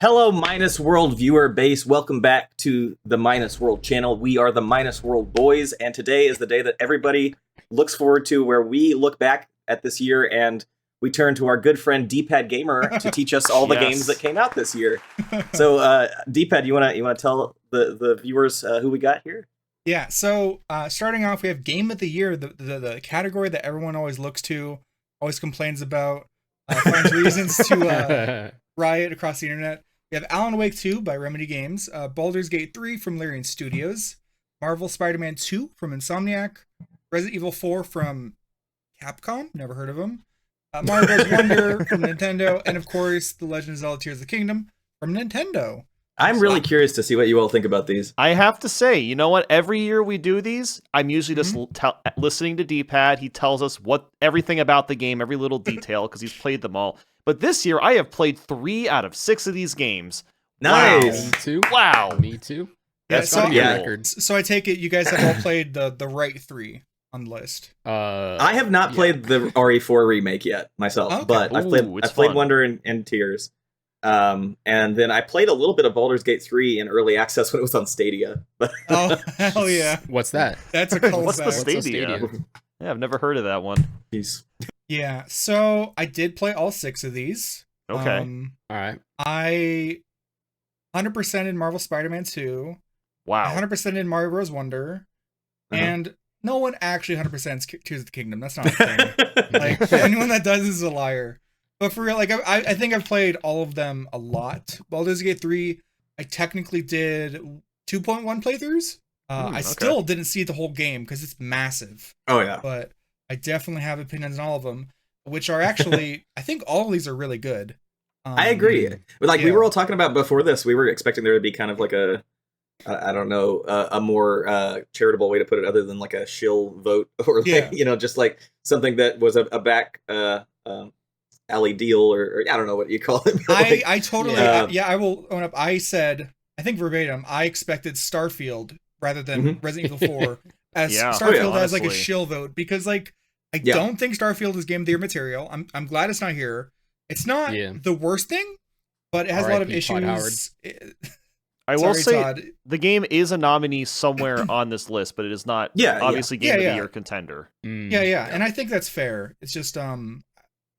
Hello, Minus World viewer base. Welcome back to the Minus World channel. We are the Minus World Boys, and today is the day that everybody looks forward to, where we look back at this year and we turn to our good friend DPadGamer to teach us all the games that came out this year. So, DPad, you wanna tell the viewers who we got here? Yeah. So, starting off, we have Game of the Year, the category that everyone always looks to, always complains about, finds reasons to riot across the internet. We have Alan Wake 2 by Remedy Games, Baldur's Gate 3 from Larian Studios, Marvel Spider-Man 2 from Insomniac, Resident Evil 4 from Capcom, never heard of them, Mario Bros. Wonder from Nintendo, and of course, The Legend of Zelda Tears of the Kingdom from Nintendo. I'm really curious to see what you all think about these. I have to say, you know what? Every year we do these, I'm usually just listening to D-Pad. He tells us everything about the game, every little detail, because he's played them all. But this year, I have played 3 out of 6 of these games. Nice. Wow. Me too. Wow. Me too. That's records. So I take it you guys have all played the right 3 on the list. I have not played the RE4 remake yet myself, Okay. but I've played Wonder and Tears. And then I played a little bit of Baldur's Gate 3 in early access when it was on Stadia. Oh, hell yeah. What's that? That's a callback. What's the Stadia? Yeah, I've never heard of that one. Peace. Yeah, so I did play all 6 of these. Okay. All right. I 100% in Marvel Spider-Man 2. Wow. 100% in Mario Bros. Wonder. And no one actually 100% Tears of the Kingdom. That's not a thing. Like, anyone that does is a liar. But for real, like, I think I've played all of them a lot. Baldur's Gate 3, I technically did 2.1 playthroughs. I still didn't see the whole game because it's massive. Oh, yeah. But I definitely have opinions on all of them, which are actually, I think all of these are really good. I agree. But like we were all talking about before this, we were expecting there to be kind of like a more charitable way to put it, other than like a shill vote, or like, just like something that was a back alley deal, or I don't know what you call it. Like, I totally, I will own up. I said, I think verbatim, I expected Starfield rather than Resident Evil 4 as Starfield as like a shill vote, because like I don't think Starfield is Game of the Year material. I'm glad it's not here. It's not the worst thing, but it has a lot of issues. I will say Todd, the game is a nominee somewhere on this list, but it is not obviously Game of the Year contender. Yeah, and I think that's fair. It's just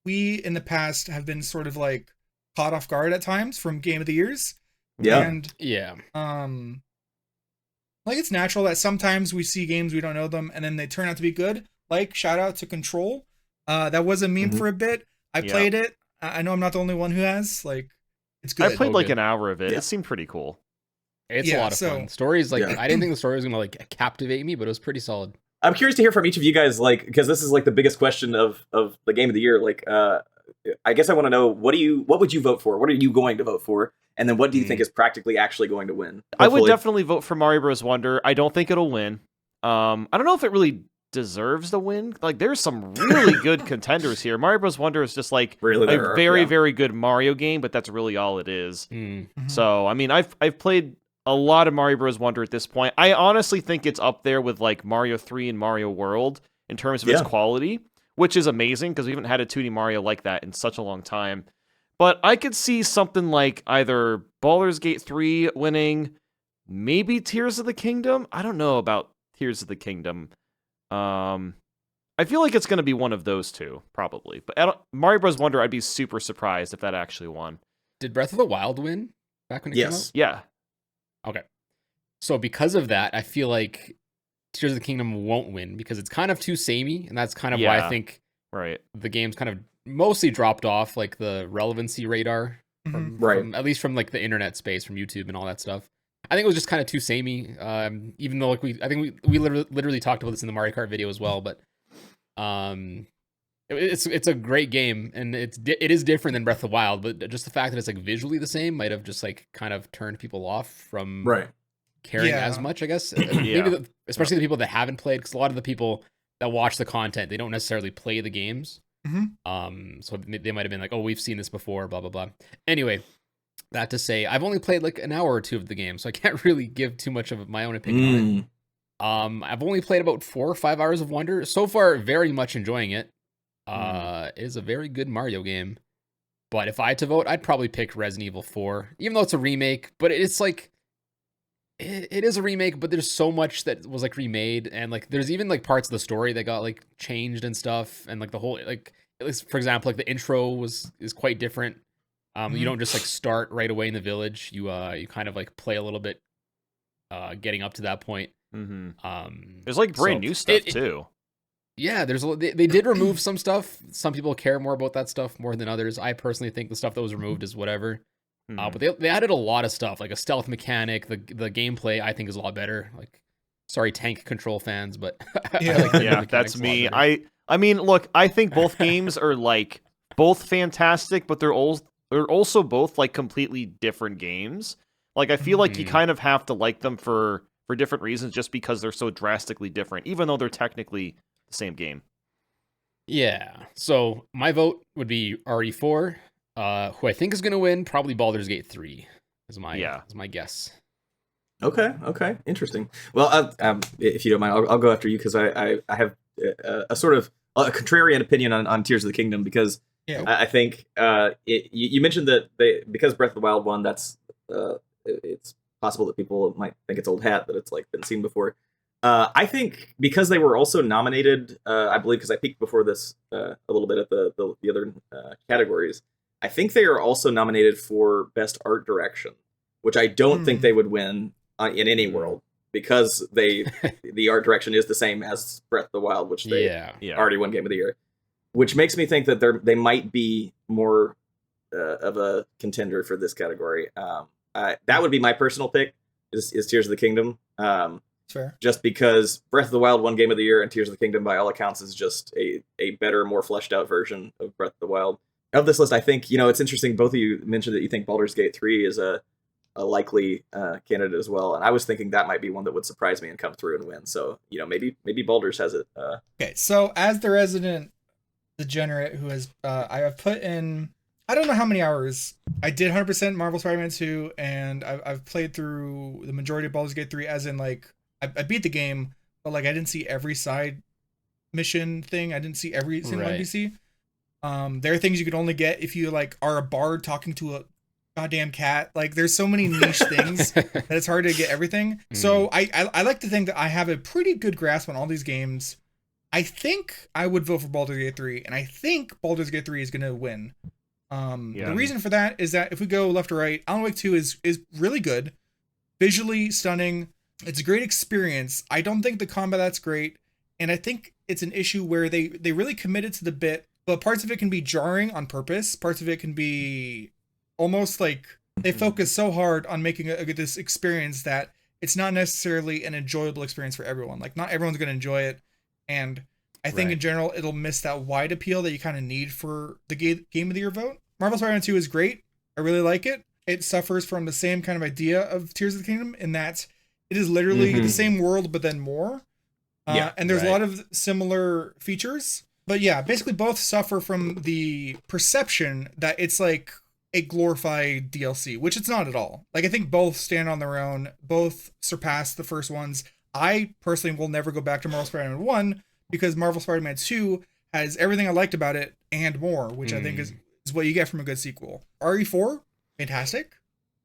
we in the past have been sort of like caught off guard at times from Game of the Years. And like, it's natural that sometimes we see games, we don't know them, and then they turn out to be good. Like, shout out to Control. That was a meme for a bit. I played it. I know I'm not the only one who has. Like, it's good. I played like an hour of it. It seemed pretty cool. It's a lot of fun. Stories, like, I didn't think the story was gonna like captivate me, but it was pretty solid. I'm curious to hear from each of you guys, like, because this is like the biggest question of the Game of the Year. Like, I guess I want to know, what would you vote for? What are you going to vote for? And then what do you think is practically actually going to win? Hopefully. I would definitely vote for Mario Bros. Wonder. I don't think it'll win. I don't know if it really deserves the win. Like, there's some really good contenders here. Mario Bros. Wonder is just like a very good Mario game, but that's really all it is. So, I mean, I've played a lot of Mario Bros. Wonder at this point. I honestly think it's up there with like Mario 3 and Mario World in terms of its quality, which is amazing because we haven't had a 2D Mario like that in such a long time. But I could see something like either Baldur's Gate 3 winning, maybe Tears of the Kingdom. I don't know about Tears of the Kingdom. I feel like it's going to be one of those two, probably. But Mario Bros. Wonder, I'd be super surprised if that actually won. Did Breath of the Wild win back when it came out? Yeah. Okay. So because of that, I feel like Tears of the Kingdom won't win because it's kind of too samey, and that's kind of why I think the game's kind of mostly dropped off like the relevancy radar from at least from like the internet space, from YouTube and all that stuff. I think it was just kind of too samey. Even though like I think we literally talked about this in the Mario Kart video as well, but it's a great game, and it is different than Breath of the Wild, but just the fact that it's like visually the same might have just like kind of turned people off from caring as much, I guess. Maybe especially the people that haven't played, because a lot of the people that watch the content, they don't necessarily play the games. So they might have been like, oh, we've seen this before, blah blah blah. Anyway, that to say, I've only played like an hour or 2 of the game, so I can't really give too much of my own opinion on it. I've only played about 4 or 5 hours of Wonder so far. Very much enjoying it. It is a very good Mario game. But if I had to vote, I'd probably pick Resident Evil 4, even though it's a remake. But it's like, it is a remake, but there's so much that was like remade, and like there's even like parts of the story that got like changed and stuff, and like the whole like, at least for example, like the intro is quite different. You don't just like start right away in the village. You kind of like play a little bit, getting up to that point. There's like brand new stuff too. Yeah, they did remove some stuff. Some people care more about that stuff more than others. I personally think the stuff that was removed is whatever. But they added a lot of stuff, like a stealth mechanic. The gameplay I think is a lot better. Like, sorry, tank control fans, but yeah, that's me. I mean, look, I think both games are like both fantastic, but they're also both like completely different games. Like, I feel like you kind of have to like them for different reasons, just because they're so drastically different, even though they're technically the same game. Yeah. So my vote would be RE4. Who I think is going to win, probably Baldur's Gate 3 is my guess. Okay, interesting. Well, if you don't mind, I'll go after you, because I have a sort of a contrarian opinion on Tears of the Kingdom, because I think you mentioned that because Breath of the Wild won, that's it's possible that people might think it's old hat, that it's like been seen before. I think because they were also nominated, I believe, because I peeked before this a little bit at the other categories. I think they are also nominated for Best Art Direction, which I don't think they would win in any world, because the art direction is the same as Breath of the Wild, which they already won Game of the Year, which makes me think that they might be more of a contender for this category. That would be my personal pick, is Tears of the Kingdom. Fair. Just because Breath of the Wild won Game of the Year, and Tears of the Kingdom, by all accounts, is just a better, more fleshed out version of Breath of the Wild. Of this list, I think, it's interesting, both of you mentioned that you think Baldur's Gate 3 is a likely candidate as well, and I was thinking that might be one that would surprise me and come through and win. So, maybe Baldur's has it. Okay, so as the resident degenerate who has, I have put in, I don't know how many hours. I did 100% Marvel Spider-Man 2, and I've played through the majority of Baldur's Gate 3, as in, like, I beat the game, but, like, I didn't see every side mission thing. I didn't see every single NPC. There are things you can only get if you, like, are a bard talking to a goddamn cat. Like, there's so many niche things that it's hard to get everything. So I like to think that I have a pretty good grasp on all these games. I think I would vote for Baldur's Gate 3, and I think Baldur's Gate 3 is going to win. The reason for that is that if we go left to right, Alan Wake 2 is really good, visually stunning. It's a great experience. I don't think the combat that's great, and I think it's an issue where they really committed to the bit, but parts of it can be jarring on purpose. Parts of it can be almost like they focus so hard on making this experience that it's not necessarily an enjoyable experience for everyone. Like, not everyone's going to enjoy it, and I think in general it'll miss that wide appeal that you kind of need for the Game of the Year vote. Marvel Spider-Man 2 is great. I really like it. It suffers from the same kind of idea of Tears of the Kingdom, in that it is literally the same world, but then more. And there's a lot of similar features. But yeah, basically both suffer from the perception that it's like a glorified DLC, which it's not at all. Like, I think both stand on their own, both surpass the first ones. I personally will never go back to Marvel Spider-Man 1, because Marvel Spider-Man 2 has everything I liked about it and more, which I think is what you get from a good sequel. RE4, fantastic.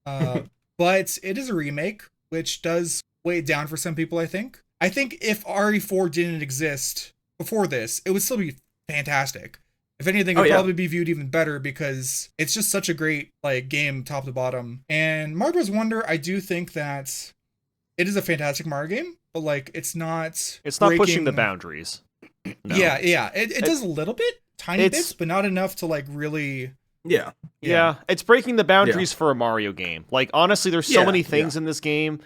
But it is a remake, which does weigh it down for some people, I think. I think if RE4 didn't exist before this, it would still be fantastic. If anything, it would probably be viewed even better, because it's just such a great, like, game top to bottom. And Mario Bros. Wonder, I do think that it is a fantastic Mario game, but, like, it's not pushing the boundaries. No. Yeah. It does a little bit, tiny bits, but not enough to, like, really. Yeah. It's breaking the boundaries for a Mario game. Like, honestly, there's so many things in this game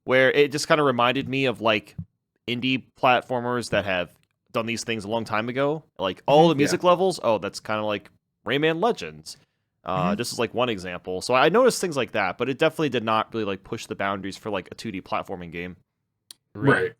where it just kind of reminded me of, like, indie platformers that have done these things a long time ago. Like, all the music levels, that's kind of like Rayman Legends. Just as, like, one example. So I noticed things like that, but it definitely did not really, like, push the boundaries for, like, a 2D platforming game. Right.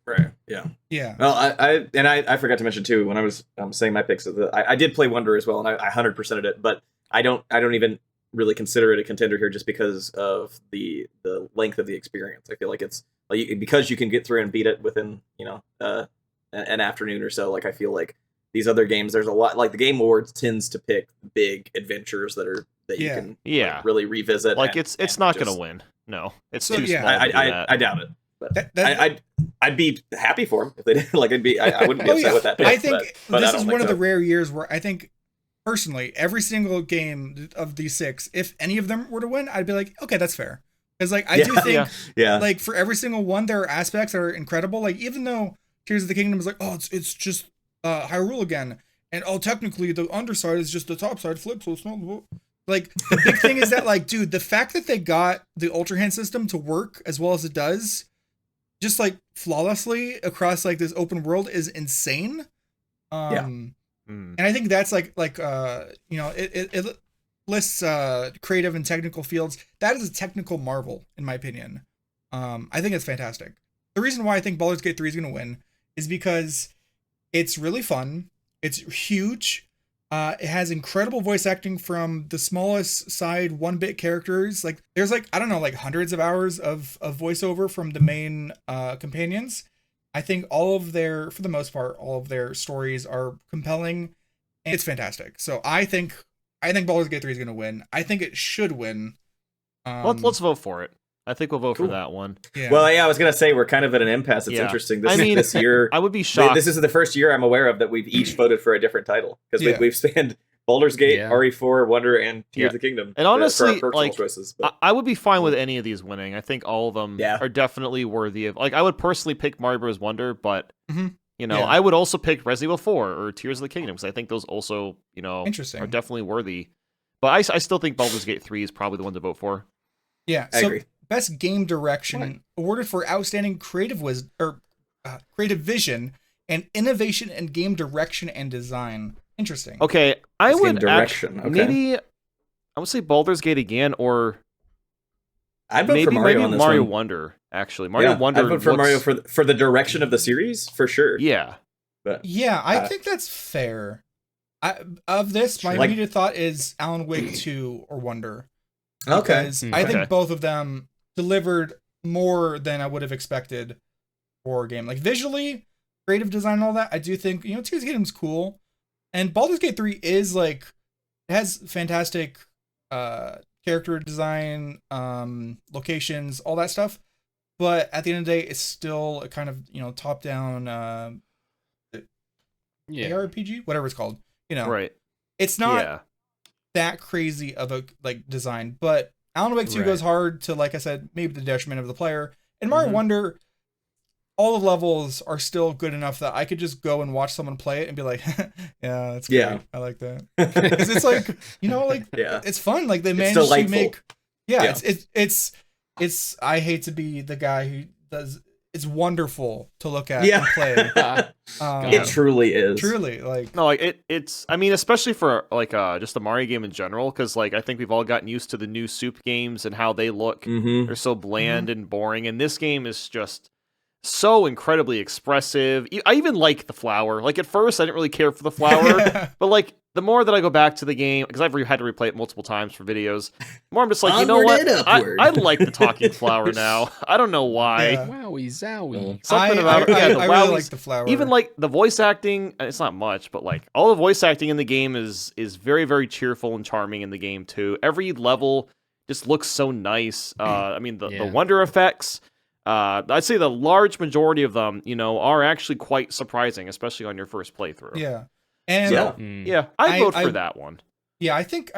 Yeah. Well, I forgot to mention too, when I was saying my picks, I did play Wonder as well, and I 100%ed it, but I don't even really consider it a contender here, just because of the length of the experience. I feel like it's like, because you can get through and beat it within an afternoon or so. Like, I feel like these other games, there's a lot, like the Game Awards tends to pick big adventures that you can like, really revisit. Like it's not going to win. No, it's too small. I doubt it. But I'd be happy for them if they did. Like I wouldn't be upset with that pick. I think this is one of the rare years where I think personally every single game of these 6, if any of them were to win, I'd be like, okay, that's fair. Because like I do think like for every single one, there are aspects that are incredible. Like even though Tears of the Kingdom is like, oh, it's just Hyrule again, and technically the underside is just the top side flip, so it's not like the big thing is that like, dude, the fact that they got the Ultra Hand system to work as well as it does, just like flawlessly across like this open world is insane. And I think that's like you know, it lists creative and technical fields. That is a technical marvel in my opinion. I think it's fantastic. The reason why I think Baldur's Gate 3 is going to win is because it's really fun. It's huge. It has incredible voice acting from the smallest side 1-bit characters. Like there's like, I don't know, like hundreds of hours of voiceover from the main companions. I think all of their, for the most part, all of their stories are compelling. And it's fantastic. So I think Baldur's Gate 3 is going to win. I think it should win. Let's vote for it. I think we'll vote for that one. Yeah. Well, I was going to say we're kind of at an impasse. It's interesting. This year, I would be shocked. This is the first year I'm aware of that we've each voted for a different title because we've spanned Baldur's Gate, RE4, Wonder, and Tears of the Kingdom. And honestly, for like choices, I would be fine with any of these winning. I think all of them are definitely worthy of. Like I would personally pick Mario Bros. Wonder, but you know, I would also pick Resident Evil 4 or Tears of the Kingdom because I think those also, you know, are definitely worthy. But I still think Baldur's Gate 3 is probably the one to vote for. Yeah, I agree. Best game direction awarded for outstanding creative creative vision and innovation in game direction and design. Interesting. Okay, I would maybe I would say Baldur's Gate again, or I'd vote for Mario on this Mario one. Wonder. Actually, Mario Wonder. I'd vote for Mario for the direction of the series for sure. Yeah, but I think that's fair. Of this, my immediate thought is Alan Wake 2 or Wonder. Because I think both of them delivered more than I would have expected for a game. Like visually, creative design and all that, I do think, you know, Tears of the Kingdom's cool. And Baldur's Gate 3 is like, it has fantastic character design, locations, all that stuff. But at the end of the day, it's still a kind of, you know, top-down ARPG, whatever it's called. You know, it's not that crazy of a like design, but Alan Wake 2 goes hard to, like I said, maybe the detriment of the player. And Mario Wonder, all the levels are still good enough that I could just go and watch someone play it and be like, yeah, that's great. I like that. Because it's like, you know, like it's fun. Like they managed to make, it's. I hate to be the guy who does. It's wonderful to look at and play. It truly is. Truly, like no, like it's. I mean, especially for like just the Mario game in general, because like I think we've all gotten used to the new Soup games and how they look. They're so bland and boring, and this game is just so incredibly expressive. I even like the flower. Like at first, I didn't really care for the flower, but like the more that I go back to the game, because I've had to replay it multiple times for videos, the more I'm just like, you know what? I like the talking flower now. I don't know why. Wowie zowie. Something about the I really like the flower. Even like the voice acting, it's not much, but like all the voice acting in the game is very, very cheerful and charming in the game too. Every level just looks so nice. I mean, the wonder effects. I'd say the large majority of them, you know, are actually quite surprising, especially on your first playthrough. Yeah. And I vote for that one. Yeah, I think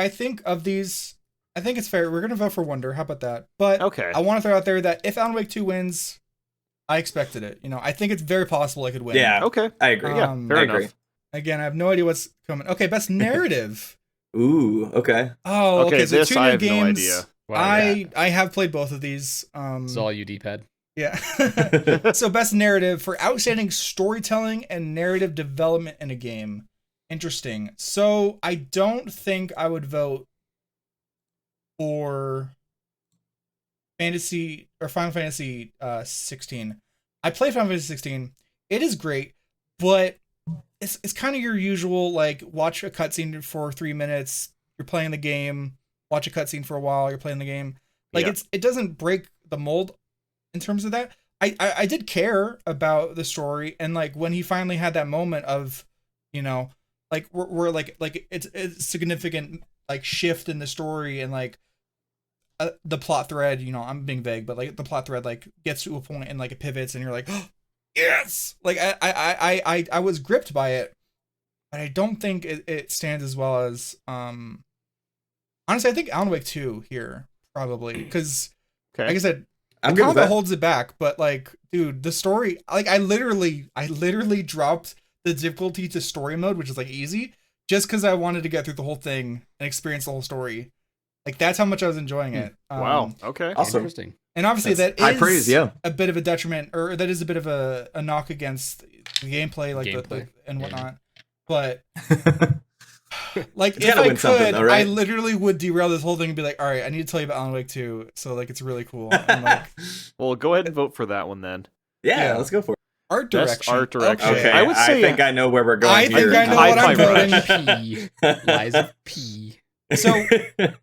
of these, I think it's fair. We're gonna vote for Wonder. How about that? But I want to throw out there that if Alan Wake 2 wins, I expected it. You know, I think it's very possible I could win. Yeah. Okay. I agree. Fair enough. Again, I have no idea what's coming. Okay, best narrative. Ooh. Okay. Oh. Okay. So this 2 new I have games. no idea. Wow, I have played both of these. It's all you, DPad. Yeah. So best narrative for outstanding storytelling and narrative development in a game. Interesting. So I don't think I would vote for Final Fantasy 16. I played Final Fantasy 16. It is great, but it's kind of your usual, like, watch a cutscene for 3 minutes, you're playing the game, watch a cutscene for a while, you're playing the game. Like, it doesn't break the mold in terms of that. I did care about the story, and like when he finally had that moment of you know, like we're like it's a significant like shift in the story and like the plot thread, you know, I'm being vague, but like the plot thread like gets to a point and like it pivots and you're like, oh, yes, like I was gripped by it, but I don't think it stands as well as honestly I think Alan Wake 2 here probably because like I said, the combat holds it back, but like dude, the story, like I literally dropped the difficulty to story mode, which is like easy, just because I wanted to get through the whole thing and experience the whole story. Like that's how much I was enjoying it. Wow. Okay. Awesome. Interesting. And obviously that's that is high praise, yeah. a bit of a detriment, or that is a bit of a knock against the gameplay, like gameplay. And whatnot. But like It's if gotta I win something, could, though, right? I literally would derail this whole thing and be like, all right, I need to tell you about Alan Wake 2. So like it's really cool. And, like, Well, go ahead and vote for that one then. Yeah, let's go for it. art Best direction. art direction. Okay. I would say- think I know where we're going I here. think I know what I'm Hi-Fi voting. P. Liza P. So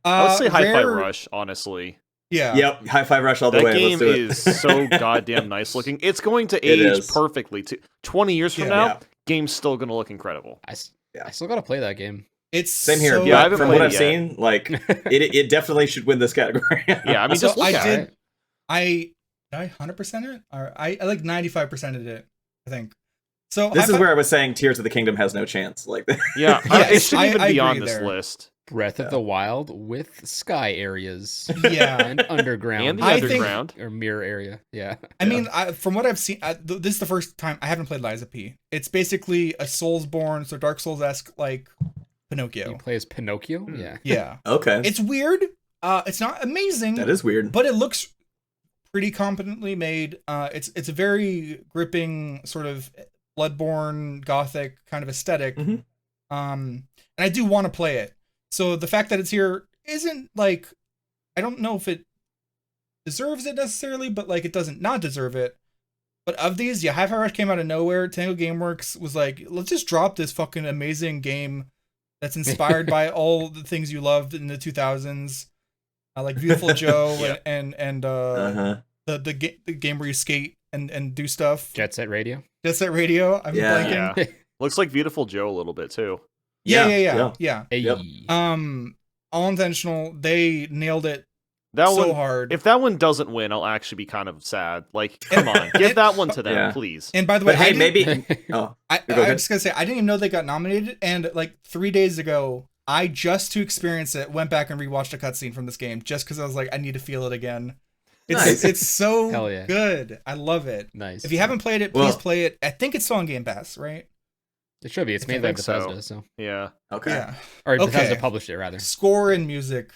I would say Hi-Fi Rare- Rush, honestly. Yeah. Yep, Hi-Fi Rush all the That way. game Let's do it. is so goddamn nice looking. It's going to It age is. perfectly too. 20 years from Yeah. now, Yeah. game's still going to look incredible. I Yeah. still gotta play that game. It's Same here. so Yeah, I but haven't from played what it I've yet. seen, like it definitely should win this category. Yeah, I mean, So just look I at did- it. I 100% it, or I like 95% of it, I think. So This is Hi-Fi- where I was saying Tears of the Kingdom has no chance. Like, Yeah, Yes, it shouldn't even I be on agree this there. list. Breath Yeah. of the Wild with sky areas yeah. and underground And the I think- underground. or mirror area. Yeah. I mean, from what I've seen, this is the first time I haven't played Liza P. It's basically a Soulsborne, so Dark Souls-esque like Pinocchio. You play as Pinocchio? Hmm. Yeah. Yeah, okay, it's weird. It's not amazing, that is weird. but it looks pretty competently made. It's a very gripping sort of Bloodborne Gothic kind of aesthetic. Mhm. And I do want to play it. So the fact that it's here isn't like, I don't know if it deserves it necessarily, but like it doesn't not deserve it. But of these, yeah, Hi-Fi Rush came out of nowhere. Tango Gameworks was like, let's just drop this fucking amazing game that's inspired by all the things you loved in the 2000s, like Beautiful Joe Yeah. and Uh-huh. the game where you skate and do stuff. Jet Set Radio. Jet Set Radio. I'm Yeah. blanking. Yeah. Looks like Beautiful Joe a little bit too. Yeah. Hey. Yep. All intentional. They nailed it That so one, hard. if that one doesn't win, I'll actually be kind of sad. Like, come on, give that one to them, Yeah. please. And by the way, But hey, I didn't- maybe. Oh, I'm Go ahead. just gonna say I didn't even know they got nominated. And like 3 days ago, I just to experience it went back and rewatched a cutscene from this game just because I was like, I need to feel it again. It's Nice. it's so Hell yeah. good. I love it. Nice. If you haven't played it, please Well- play it. I think it's still on Game Pass, right? It should be. It's I made by think so. Bethesda, so. Yeah. okay. Yeah. Or Okay. Bethesda published it, rather. Score and music.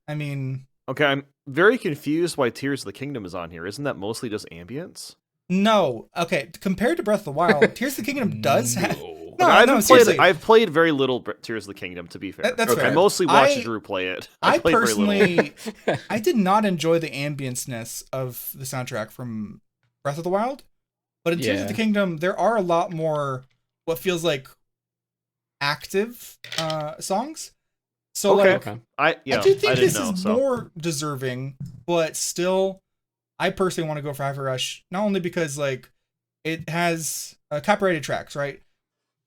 I mean, Okay, I'm very confused why Tears of the Kingdom is on here. Isn't that mostly just ambience? no. Okay, compared to Breath of the Wild, Tears of the Kingdom does have. No. No, I haven't played. seriously. I've played very little Tears of the Kingdom, to be fair. That's Okay. fair. I mostly watched I- Drew play it. I played very little. personally, I did not enjoy the ambience-ness of the soundtrack from Breath of the Wild, but in Tears of Yeah. the Kingdom, there are a lot more what feels like active songs. So Okay. like, Okay. I I yeah, do I think didn't this know. is So more deserving, but still, I personally want to go for Hi-Fi Rush, not only because like it has copyrighted tracks, right?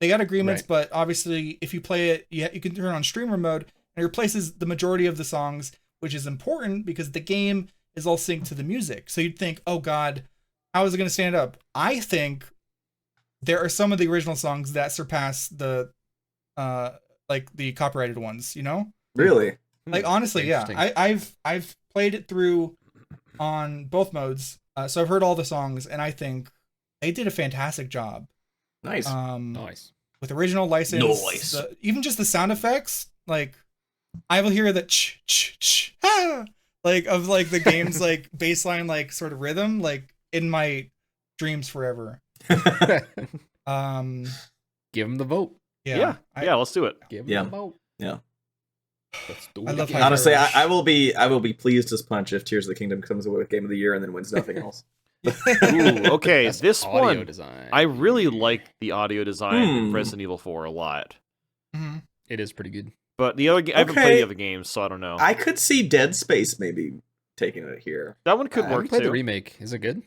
They got agreements, Right. but obviously, if you play it, you can turn on streamer mode, and it replaces the majority of the songs, which is important because the game is all synced to the music. So you'd think, oh god, how is it going to stand up? I think there are some of the original songs that surpass the like the copyrighted ones, you know? Really? Like honestly, yeah. Interesting. I've played it through on both modes. So I've heard all the songs and I think they did a fantastic job. Nice. Nice. With original license, Nice. even just the sound effects, like I will hear that like of like the game's like baseline like sort of rhythm like in my dreams forever. Give him the vote. Yeah. yeah, let's do it. Give him Yeah. the vote. Yeah. Let's do I it love again. how- Honestly, Rush. I will be pleased as punch if Tears of the Kingdom comes away with Game of the Year and then wins nothing else. Ooh, okay, Best this audio one design. I really like the audio design in Hmm. Resident Evil 4 a lot. Mhm. It is pretty good. But the other I haven't played Okay. the other games, so I don't know. I could see Dead Space maybe taking it here. That one could I haven't work played the too. remake. Is it good?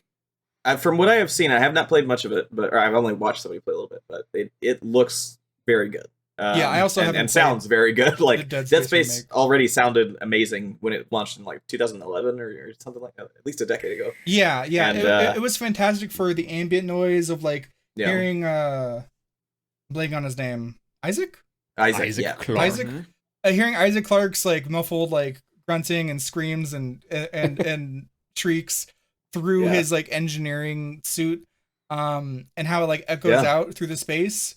From what I have seen, I have not played much of it, but I've only watched somebody play a little bit. But it looks very good. I also haven't and sounds very good. Like Dead Space already sounded amazing when it launched in like 2011 or something like that, at least a decade ago. Yeah, and, it was fantastic for the ambient noise of like hearing blanking on his name, Isaac Clarke. Isaac, hearing Isaac Clarke's like muffled like grunting and screams and shrieks through his like engineering suit, and how it like echoes out through the space.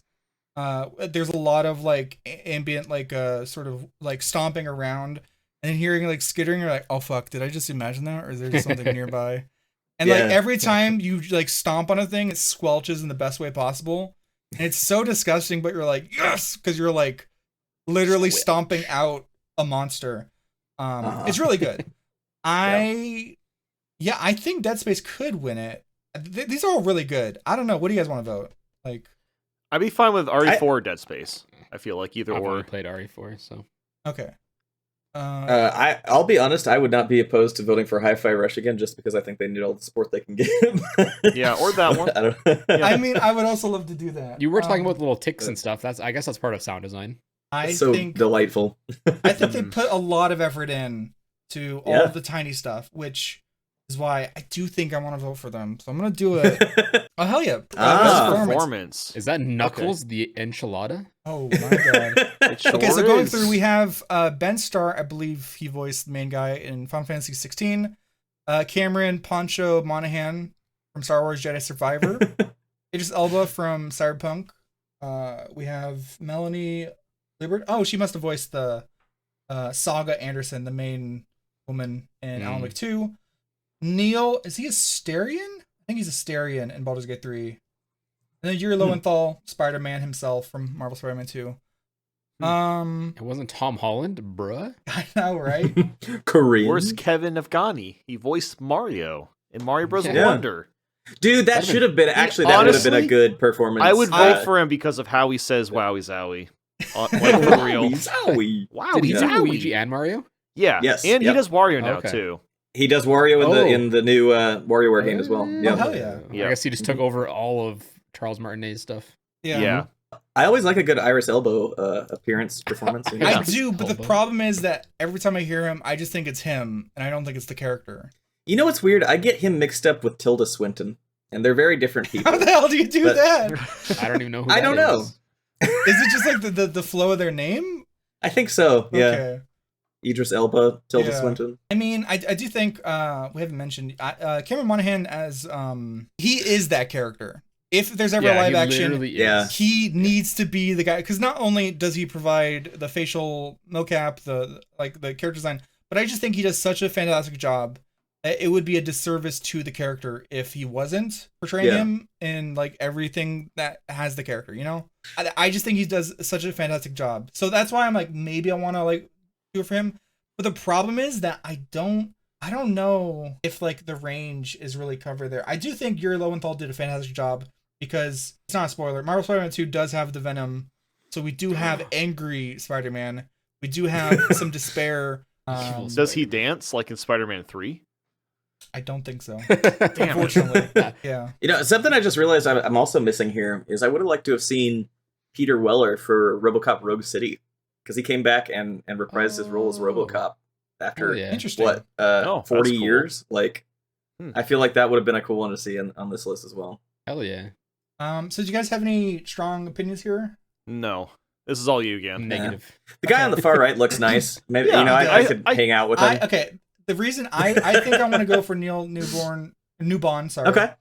There's a lot of like ambient like sort of like stomping around and hearing like skittering. You're like, oh fuck, did I just imagine that, or is there just something nearby? And like every time you like stomp on a thing, it squelches in the best way possible, and it's so disgusting. But you're like, yes, because you're like literally stomping out a monster. It's really good. I think Dead Space could win it. These are all really good. I don't know. What do you guys want to vote? Like. I'd be fine with RE4 or Dead Space. I feel like either I've or. only played RE4, so. Okay. I'll be honest. I would not be opposed to voting for Hi-Fi Rush again, just because I think they need all the support they can get. Yeah, or that one. I don't know. I mean, I would also love to do that. You were talking about little ticks and stuff. I guess that's part of sound design. I so think delightful. I think they put a lot of effort in to all of the tiny stuff, which is why I do think I want to vote for them. So I'm gonna do it. Oh hell yeah! Performance. Is that Knuckles the enchilada? Oh my god! Okay, so going through, we have Ben Starr. I believe he voiced the main guy in Final Fantasy 16. Cameron Poncho Monaghan from Star Wars Jedi Survivor. Idris Elba from Cyberpunk. We have Melanie Liebert. Oh, she must have voiced the Saga Anderson, the main woman in Alan Wake 2. Neil, is he a Astarion? I think he's a Astarion in Baldur's Gate 3. And then Yuri Lowenthal, Spider-Man himself from Marvel Spider-Man 2. It wasn't Tom Holland, bruh. I know, right? Korean. Where's Kevin Afghani? He voiced Mario in Mario Bros. Wonder. Dude, that should have been actually. That would have been a good performance. I would vote for him because of how he says "Wowie Zowie." Like for real. Zowie. Wow, did he do Luigi and Mario? Yeah. Yes. And he does Wario now too. He does Wario in the new WarioWare game as well. Yeah. Oh, hell yeah. I guess he just took over all of Charles Martinet's stuff. Yeah. I always like a good Iris Elbow appearance performance. You know? I do, but the problem is that every time I hear him, I just think it's him, and I don't think it's the character. You know what's weird? I get him mixed up with Tilda Swinton, and they're very different people. How the hell do you do that? I don't even know who I don't know. Is it just like the flow of their name? I think so, yeah. Okay. Idris Elba, Tilda Swinton. I mean, I do think we haven't mentioned Cameron Monaghan as he is that character. If there's ever a live action, he needs to be the guy, because not only does he provide the facial mocap, the character design, but I just think he does such a fantastic job. It would be a disservice to the character if he wasn't portraying him in like everything that has the character. You know, I just think he does such a fantastic job. So that's why I'm like, maybe I want to like do it for him. But the problem is that I don't know if like the range is really covered there. I do think Yuri Lowenthal did a fantastic job, because it's not a spoiler. Marvel Spider-Man 2 does have the Venom, so we do have angry Spider-Man. We do have some despair. Does he dance like in Spider-Man 3? I don't think so. Damn. Unfortunately, yeah. You know, something I just realized I'm also missing here is I would have liked to have seen Peter Weller for RoboCop Rogue City, because he came back and reprised his role as RoboCop after what 40 years. Like, I feel like that would have been a cool one to see on this list as well. Hell yeah. So do you guys have any strong opinions here? No. This is all you again. Negative. The guy on the far right looks nice. Maybe I could hang out with him. Okay. The reason I think I want to go for Neil Newbon, sorry. Okay.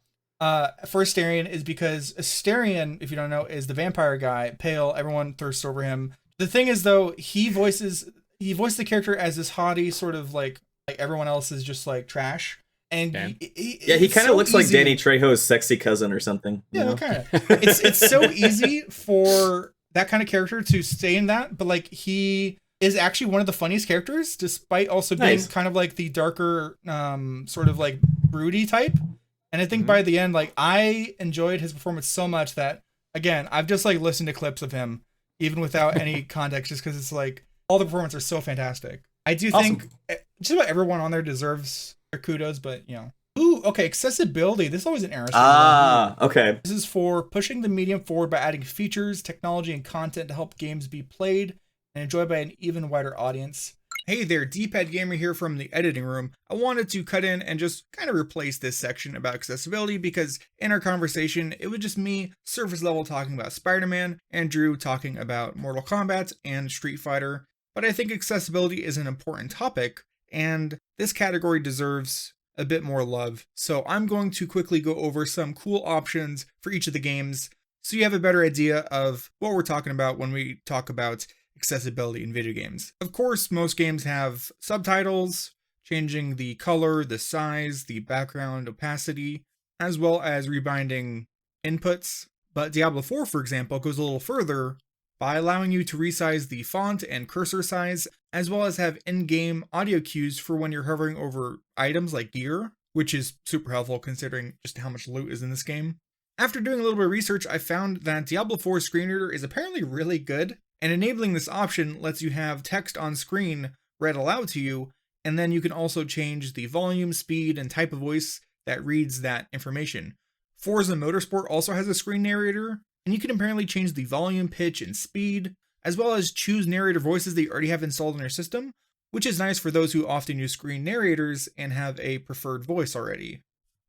For Astarion is because Astarion, if you don't know, is the vampire guy, pale, everyone thirsts over him. The thing is though, he voiced the character as this haughty sort of like everyone else is just like trash. And he kind of looks like Danny Trejo's sexy cousin or something. Yeah, kind of. It's so easy for that kind of character to stay in that, but like he is actually one of the funniest characters, despite also being kind of like the darker, sort of like broody type. And I think by the end, like I enjoyed his performance so much that, again, I've just like listened to clips of him, even without any context, just because it's like all the performances are so fantastic. I do think just about everyone on there deserves their kudos, but you know, okay. Accessibility. This is always an interesting one. Okay. This is for pushing the medium forward by adding features, technology, and content to help games be played and enjoyed by an even wider audience. Hey there, DPadGamer here from the editing room. I wanted to cut in and just kind of replace this section about accessibility because in our conversation, it was just me, surface level, talking about Spider-Man, and Drew talking about Mortal Kombat and Street Fighter. But I think accessibility is an important topic, and this category deserves a bit more love. So I'm going to quickly go over some cool options for each of the games so you have a better idea of what we're talking about when we talk about accessibility in video games. Of course, most games have subtitles, changing the color, the size, the background opacity, as well as rebinding inputs. But Diablo 4, for example, goes a little further by allowing you to resize the font and cursor size, as well as have in-game audio cues for when you're hovering over items like gear, which is super helpful considering just how much loot is in this game. After doing a little bit of research, I found that Diablo 4 screen reader is apparently really good, and enabling this option lets you have text on screen read aloud to you, and then you can also change the volume, speed, and type of voice that reads that information. Forza Motorsport also has a screen narrator, and you can apparently change the volume, pitch, and speed, as well as choose narrator voices that you already have installed in your system, which is nice for those who often use screen narrators and have a preferred voice already.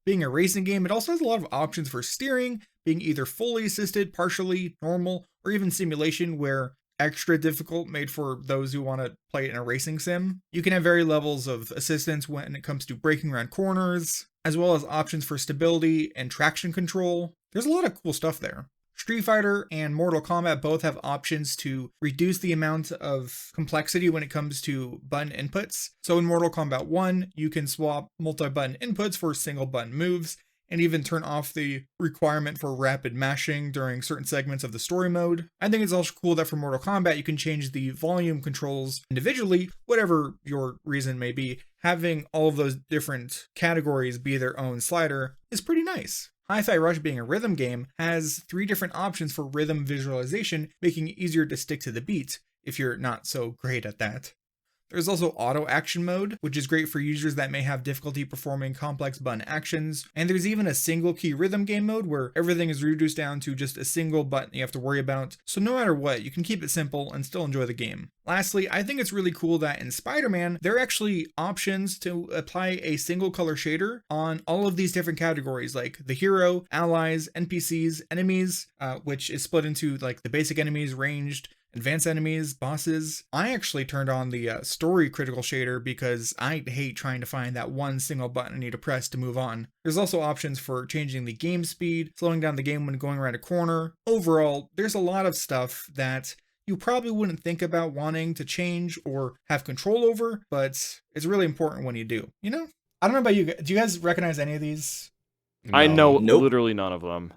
Being a racing game, it also has a lot of options for steering, being either fully assisted, partially, normal, or even simulation, where extra difficult, made for those who want to play it in a racing sim. You can have various levels of assistance when it comes to braking around corners, as well as options for stability and traction control. There's a lot of cool stuff there. Street Fighter and Mortal Kombat both have options to reduce the amount of complexity when it comes to button inputs. So in Mortal Kombat 1, you can swap multi-button inputs for single button moves, and even turn off the requirement for rapid mashing during certain segments of the story mode. I think it's also cool that for Mortal Kombat, you can change the volume controls individually, whatever your reason may be. Having all of those different categories be their own slider is pretty nice. Hi-Fi Rush, being a rhythm game, has 3 different options for rhythm visualization, making it easier to stick to the beat if you're not so great at that. There's also auto action mode, which is great for users that may have difficulty performing complex button actions. And there's even a single key rhythm game mode where everything is reduced down to just a single button you have to worry about. So no matter what, you can keep it simple and still enjoy the game. Lastly, I think it's really cool that in Spider-Man, there are actually options to apply a single color shader on all of these different categories, like the hero, allies, NPCs, enemies, which is split into like the basic enemies, ranged, advanced enemies, bosses. I actually turned on the story critical shader because I hate trying to find that one single button I need to press to move on. There's also options for changing the game speed, slowing down the game when going around a corner. Overall, there's a lot of stuff that you probably wouldn't think about wanting to change or have control over, but it's really important when you do, you know? I don't know about you. Do you guys recognize any of these? No. I know literally none of them.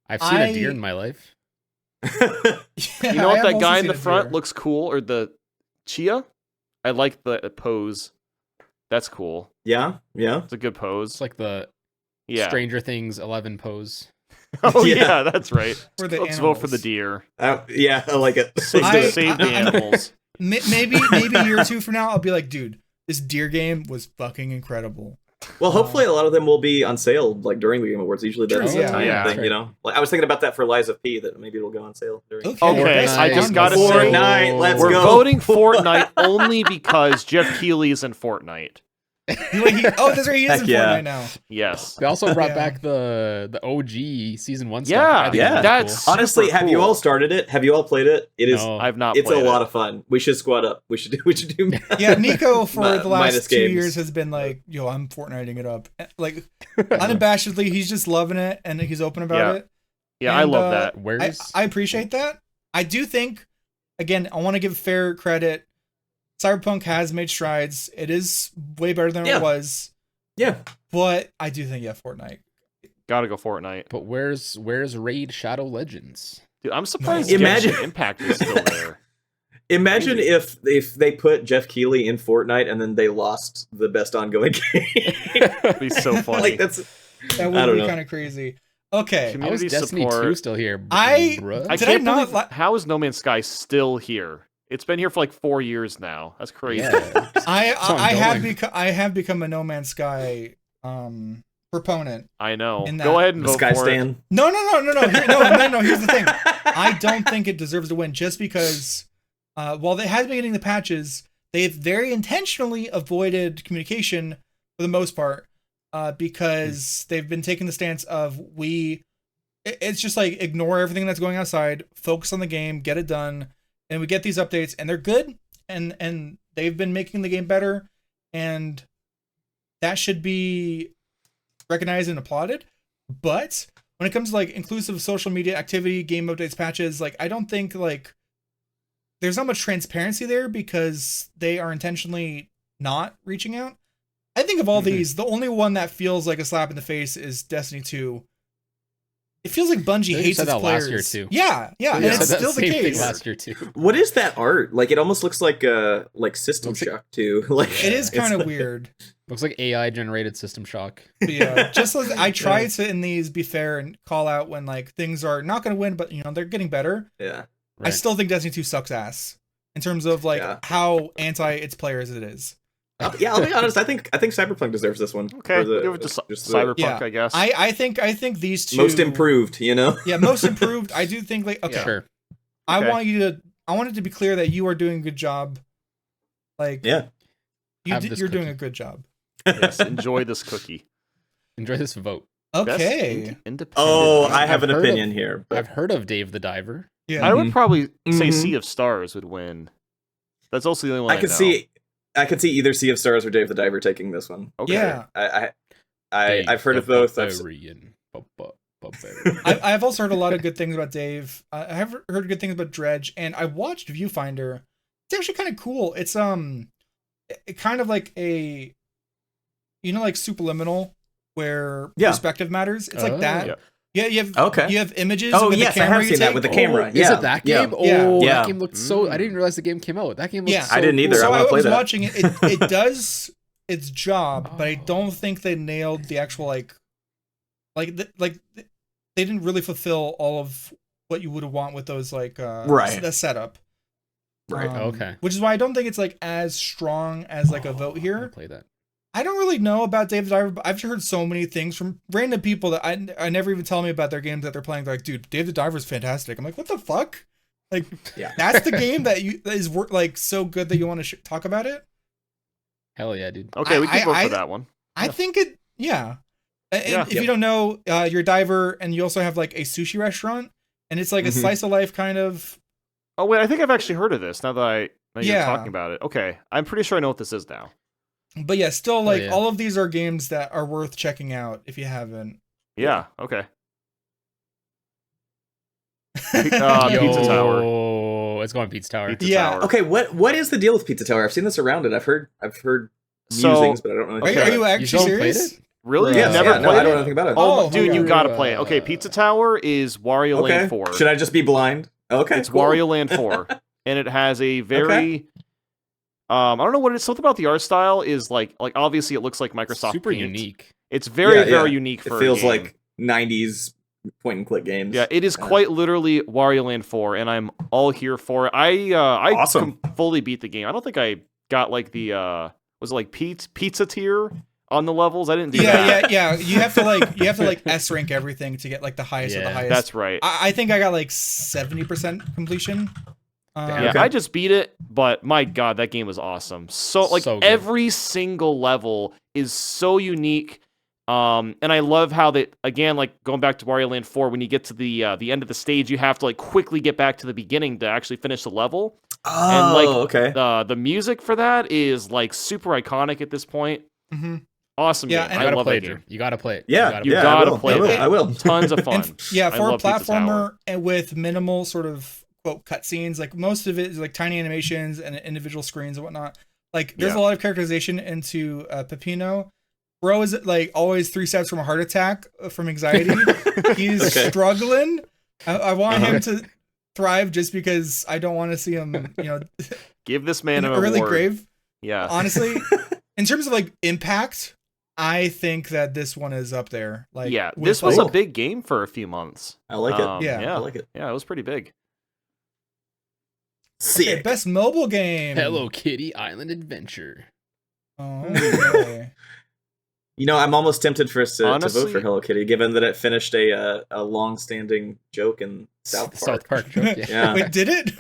I've seen a deer in my life. You know what, that guy in the front looks cool, or the Chia? I like the pose. That's cool. Yeah. It's a good pose. It's like the Stranger Things 11 pose. Oh yeah, that's right. Let's vote for the deer. Yeah, I like it. Save the animals. Maybe a year or two from now, I'll be like, dude, this deer game was fucking incredible. Well, hopefully a lot of them will be on sale like during the Game Awards. Usually that's the time thing, you know. Like I was thinking about that for Lies of P, that maybe it'll go on sale during. Okay, I just gotta say, Fortnite. Let's we're go. Voting Fortnite only because Jeff Keighley is in Fortnite. That's right, he is in Fortnite now. Yes. They also brought back the OG season 1 stuff. Yeah. That's cool. Honestly, have you all started it? Have you all played it? It is. No, I've not. It's a lot of fun. We should squad up. We should do. Yeah, Nico for the last 2 years has been like, yo, I'm Fortniting it up. Like unabashedly, he's just loving it and he's open about it. Yeah, and, I love that. I appreciate that. I do think, again, I want to give fair credit. Cyberpunk has made strides. It is way better than it was. Yeah. But I do think, Fortnite. Gotta go Fortnite. But where's Raid Shadow Legends? Dude, I'm surprised Genshin Impact is still there. Imagine if they put Jeff Keighley in Fortnite and then they lost the best ongoing game. It'd be so funny. That would be kind of crazy. Okay. How is Destiny 2 still here? I can't believe how is No Man's Sky still here? It's been here for like 4 years now. That's crazy. Yeah. I have become a No Man's Sky proponent. I know. In that. Go ahead and vote Sky for Stan. it. No. Here's the thing. I don't think it deserves to win just because while they have been getting the patches, they've very intentionally avoided communication for the most part because they've been taking the stance of it's just like ignore everything that's going outside, focus on the game, get it done, and we get these updates and they're good and they've been making the game better and that should be recognized and applauded. But when it comes to like inclusive social media activity, game updates, patches, like I don't think like there's not much transparency there because they are intentionally not reaching out. I think of all these, the only one that feels like a slap in the face is Destiny 2. It feels like Bungie hates its players. Last year too. Yeah, and it's still the case. Last year too. What is that art? Like it almost looks like System Shock too. Like it is kind of weird. Looks like AI generated System Shock. But yeah, just as I try to in these be fair and call out when like things are not going to win, but they're getting better. Yeah, right. I still think Destiny 2 sucks ass in terms of like how anti its players it is. I'll be honest. I think Cyberpunk deserves this one. Okay, give it to Cyberpunk, I guess. I think these two most improved. Yeah, most improved. I do think like okay. Sure. I want it to be clear that you are doing a good job. Like you're doing a good job. Yes, enjoy this cookie. Enjoy this vote. Okay. Independent. I have an opinion here. But... I've heard of Dave the Diver. Yeah. I would probably say Sea of Stars would win. That's also the only one I could see either Sea of Stars or Dave the Diver taking this one. Okay. Yeah. I've heard of both. I've also heard a lot of good things about Dave. I have heard good things about Dredge, and I watched Viewfinder. It's actually kind of cool. It's kind of like a like Superliminal where perspective matters. It's like that. Yeah, you have images. Oh with yes, the camera I have seen that with the camera. Is it that game? Yeah. Oh, that game looked so. I didn't realize the game came out. That game looked so I didn't either. Cool. I want to play that. Watching it. It does its job, but I don't think they nailed the actual like they didn't really fulfill all of what you would want with those the setup. Right. Okay. Which is why I don't think it's like as strong as like a vote here. Play that. I don't really know about Dave the Diver, but I've heard so many things from random people that I never even tell me about their games that they're playing. They're like, dude, Dave the Diver is fantastic. I'm like, what the fuck? Like, that's the game that is like so good that you want to talk about it? Hell yeah, dude. Okay, we can vote for that one. I think it, And if you don't know, you're a diver and you also have like a sushi restaurant and it's like a slice of life kind of. Oh, wait, I think I've actually heard of this now that you're talking about it. Okay, I'm pretty sure I know what this is now. But yeah, still like all of these are games that are worth checking out if you haven't. Yeah, okay. Pizza Tower. Oh, it's going Pizza Tower. Tower. Okay, what is the deal with Pizza Tower? I've seen this around it. I've heard musings, but I don't know. Are you actually serious? Really? Yeah, never played I don't know anything about it. Oh, dude, you gotta play it. Okay, Pizza Tower is Wario Land 4. Should I just be blind? Okay, it's Wario Land 4, and it has a very I don't know what it is. Something about the art style is like obviously it looks like Microsoft super Paint. Unique. It's very unique for it feels a game. like 90s point and click games. Yeah, it is quite literally Wario Land 4, and I'm all here for it. I fully beat the game. I don't think I got like the was it like pizza tier on the levels? I didn't do that. Yeah. You have to like S rank everything to get like the highest of the highest. That's right. I think I got like 70% completion. I just beat it, but my god, that game was awesome. So every single level is so unique. And I love how they, again, like going back to Wario Land 4, when you get to the end of the stage, you have to like quickly get back to the beginning to actually finish the level. Oh, and like the music for that is like super iconic at this point. Mm-hmm. Awesome game. I love that game. You gotta play it. Yeah, you gotta play it. I will. Tons of fun. For a platformer and with minimal sort of quote cutscenes, like most of it is like tiny animations and individual screens and whatnot. Like there's a lot of characterization into Peppino. Bro is like always 3 steps from a heart attack from anxiety. He's struggling. I want him to thrive just because I don't want to see him, give this man an early award. grave. Yeah. Honestly, in terms of like impact, I think that this one is up there. Like, this was a big game for a few months. I like it. I like it. Yeah, it was pretty big. Sick. Okay, best mobile game. Hello Kitty Island Adventure. Oh, okay. I'm almost tempted for us to Honestly, vote for Hello Kitty, given that it finished a long-standing joke in South Park. South Park joke. Yeah. Wait, did it?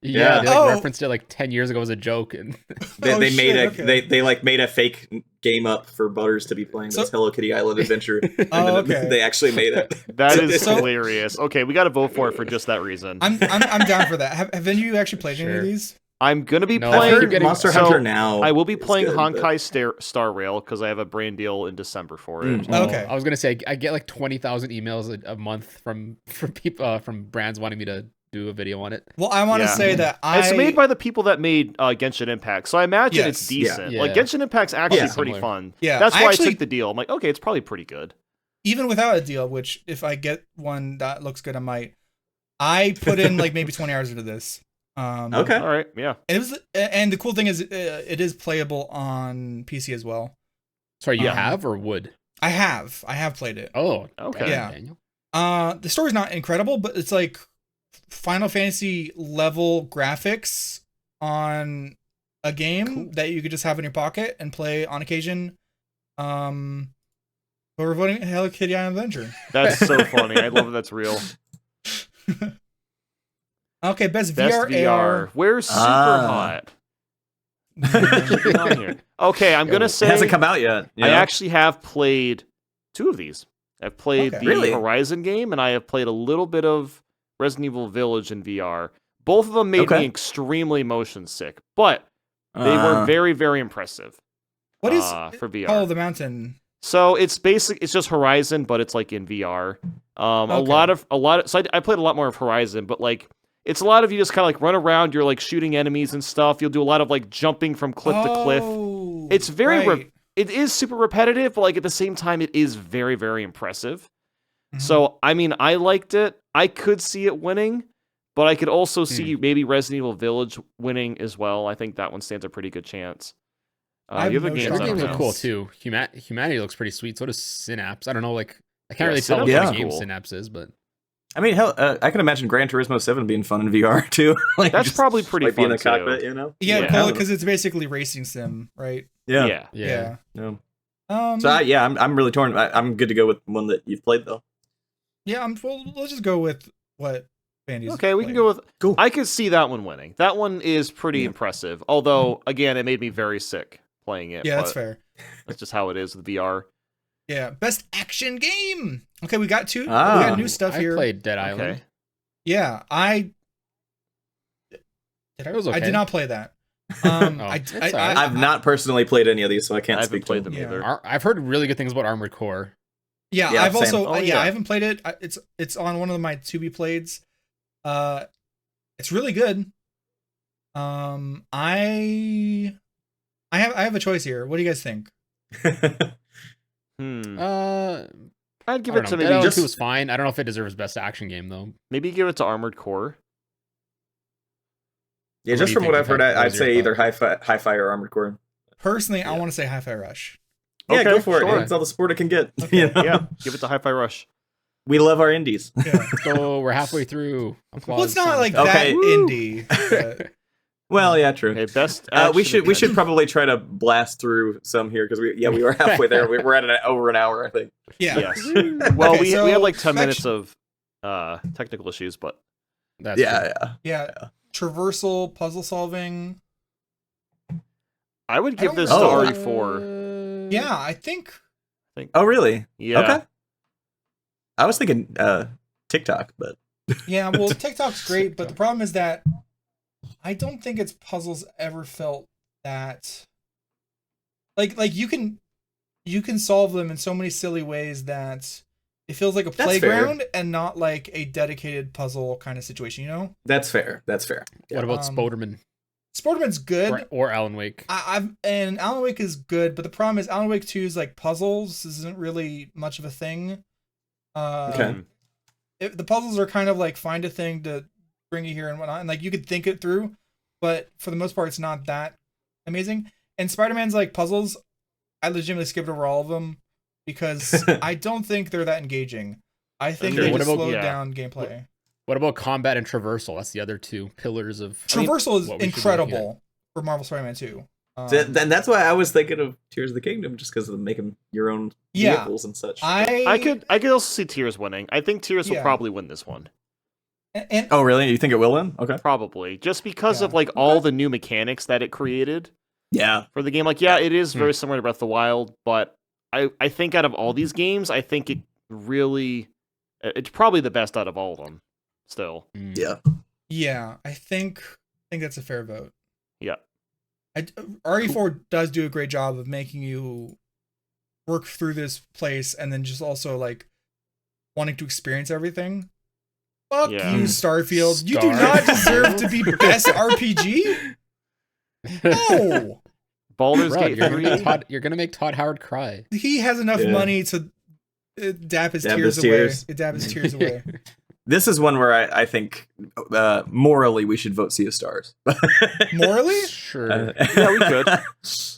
Yeah, they referenced it like 10 years ago as a joke, and they made a fake game up for Butters to be playing this Hello Kitty Island adventure. And they actually made it. That is hilarious. Okay, we got to vote for it for just that reason. I'm down for that. Have any of you actually played any of these? I'm gonna be playing Monster Hunter now. I will be playing Honkai Star Rail because I have a brand deal in December for it. Okay. I was gonna say I get like 20,000 emails a month from people from brands wanting me to do a video on it. Well, I want to say that it's made by the people that made Genshin Impact, so I imagine it's decent. Yeah. Like Genshin Impact's actually pretty fun. Yeah, that's why I took the deal. I'm like, okay, it's probably pretty good. Even without a deal, which if I get one that looks good, I might. I put in like maybe 20 hours into this. Okay. All right. Yeah. And the cool thing is, it is playable on PC as well. Sorry, you have or would? I have played it. Oh, okay. Yeah. Daniel. The story's not incredible, but it's like Final Fantasy level graphics on a game that you could just have in your pocket and play on occasion. But we're voting Hello Kitty Island Adventure. That's so funny. I love that that's real. Okay, best VR. AR. Where's Super Hot? Okay, I'm gonna say it hasn't come out yet. I actually have played 2 of these. I've played the Horizon game, and I have played a little bit of Resident Evil Village in VR. Both of them made me extremely motion sick, but they were very, very impressive. What is for VR? Call of the Mountain? So it's just Horizon, but it's like in VR. A lot of. So I played a lot more of Horizon, but like. It's a lot of you just kind of like run around, you're like shooting enemies and stuff. You'll do a lot of like jumping from cliff to cliff. It's very, it is super repetitive, but like at the same time, it is very, very impressive. Mm-hmm. So, I mean, I liked it. I could see it winning, but I could also see maybe Resident Evil Village winning as well. I think that one stands a pretty good chance. The other games are cool too. Humanity looks pretty sweet. So does Synapse. I don't know, like, I can't really tell what game Synapse is, but. I mean, hell, I can imagine Gran Turismo 7 being fun in VR too. Like that's probably pretty fun in the cockpit, you know? Yeah, because it's basically racing sim, right? Yeah. So I'm really torn. I'm good to go with one that you've played though. Yeah, let's just go with what Bandy's Okay, we can go with. Cool. I could see that one winning. That one is pretty impressive. Although, again, it made me very sick playing it. Yeah, that's fair. That's just how it is with VR. Yeah, best action game. Okay, we got 2. We got new stuff here. I played Dead Island. Okay. Yeah, I did not play that. I've not personally played any of these, so I can't speak to them either. I've heard really good things about Armored Core. Yeah, I've also I haven't played it. It's on one of my to be playeds. It's really good. I have a choice here. What do you guys think? I'd give it to maybe. Dead Island 2 was fine. I don't know if it deserves best action game though. Maybe give it to Armored Core. Yeah, just from what I've heard, I'd say either Hi-Fi or Armored Core. Personally, I want to say Hi-Fi Rush. Yeah, go for it. It's all the support it can get. Okay. You know? Yeah, give it to Hi-Fi Rush. We love our indies. Yeah. So we're halfway through. Well, it's not like that indie. But... Well, yeah, true. Okay, best. We should probably try to blast through some here because we are halfway there. We're at over an hour, I think. Yeah. Yes. Well, we had like 10 minutes of technical issues, but that's yeah. Traversal, puzzle solving. I would give this to RE4. Yeah, I think. Oh, really? Yeah. Okay. I was thinking TikTok, but. Yeah, well, TikTok's great, but the problem is that I don't think its puzzles ever felt that. Like you can solve them in so many silly ways that it feels like a playground and not like a dedicated puzzle kind of situation, you know? That's fair. What about Spoderman? Spoderman's good. Or Alan Wake. And Alan Wake is good, but the problem is Alan Wake 2's like puzzles isn't really much of a thing. The puzzles are kind of like find a thing to bring you here and whatnot, and like you could think it through, but for the most part it's not that amazing. And Spider-Man's like puzzles, I legitimately skipped over all of them because I don't think they're that engaging. I think they just slowed down gameplay. What about combat and traversal? That's the other two pillars of traversal is incredible for Marvel Spider-Man 2. Then that's why I was thinking of Tears of the Kingdom, just because of making your own vehicles and such. I could also see Tears winning. I think Tears will probably win this one. Oh, really? You think it will win? Okay. Probably. Just because of like all the new mechanics that it created. Yeah. For the game. Like, yeah, it is very similar to Breath of the Wild, but I think out of all these games, I think it's probably the best out of all of them. Still. Yeah. Yeah, I think that's a fair vote. Yeah. RE4 does do a great job of making you work through this place and then just also like wanting to experience everything. Fuck you, Starfield. You do not deserve to be best RPG. No. Baldur's Gate 3. You're gonna make Todd Howard cry. He has enough money to dab his tears away. Dab his tears away. This is one where I think morally we should vote Sea of Stars. Morally? Sure. Yeah, we could.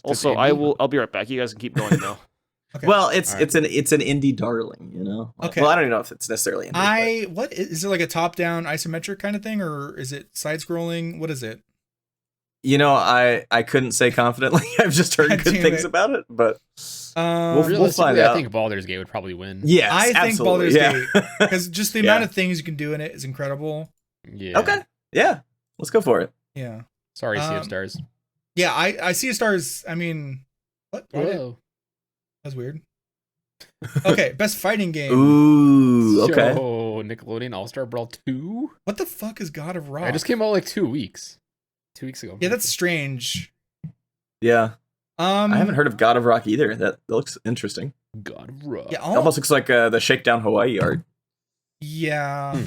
Also, I'll be right back. You guys can keep going though. Okay. Well, it's an indie darling, you know. Okay. Well, I don't even know if it's necessarily indie. What is it, like a top-down isometric kind of thing, or is it side-scrolling? What is it? You know, I couldn't say confidently. I've just heard good things about it, but we'll find out. I think Baldur's Gate would probably win. Yes, I think Baldur's Gate, because just the amount of things you can do in it is incredible. Yeah. Okay. Yeah. Let's go for it. Yeah. Sorry, Sea of Stars. Yeah, I Sea of Stars. I mean, what? Whoa. That's weird. Okay, best fighting game. Ooh, okay. So, Nickelodeon All-Star Brawl 2? What the fuck is God of Rock? I just came out like 2 weeks. 2 weeks ago. Yeah, that's strange. Yeah. I haven't heard of God of Rock either. That looks interesting. God of Rock. Yeah, it almost looks like the Shakedown Hawaii art. Yeah.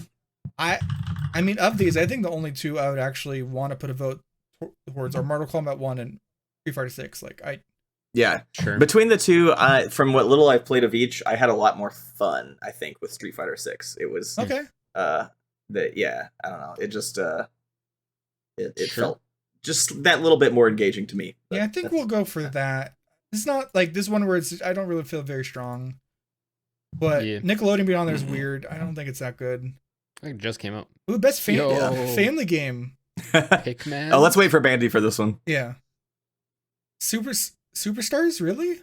I mean, of these, I think the only two I would actually want to put a vote towards are Mortal Kombat 1 and Street Fighter 6. Yeah, sure. Between the two, from what little I've played of each, I had a lot more fun, I think, with Street Fighter 6. It was okay. I don't know. It just it felt just that little bit more engaging to me. Yeah, I think we'll go for that. It's not like this one where I don't really feel very strong. But Nickelodeon being on there is weird. I don't think it's that good. I think it just came out. Ooh, best family game. Pikmin. Oh, let's wait for Bandy for this one. Yeah. Superstars, really?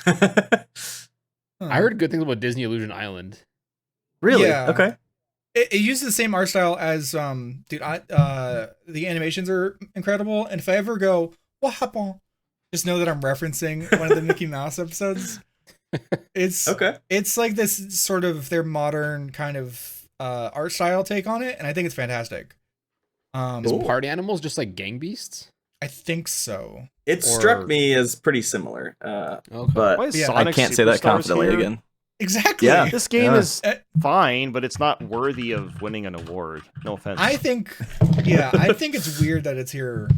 I heard good things about Disney Illusion Island. Really? Yeah. Okay. It uses the same art style as the animations are incredible. And if I ever go, what happened? Just know that I'm referencing one of the Mickey Mouse episodes. It's okay. It's like this sort of their modern kind of art style take on it, and I think it's fantastic. Is Party Animals just like Gang Beasts? I think so. It struck me as pretty similar, but I can't say that confidently again. Exactly. Yeah. This game is fine, but it's not worthy of winning an award. No offense. I think it's weird that it's here.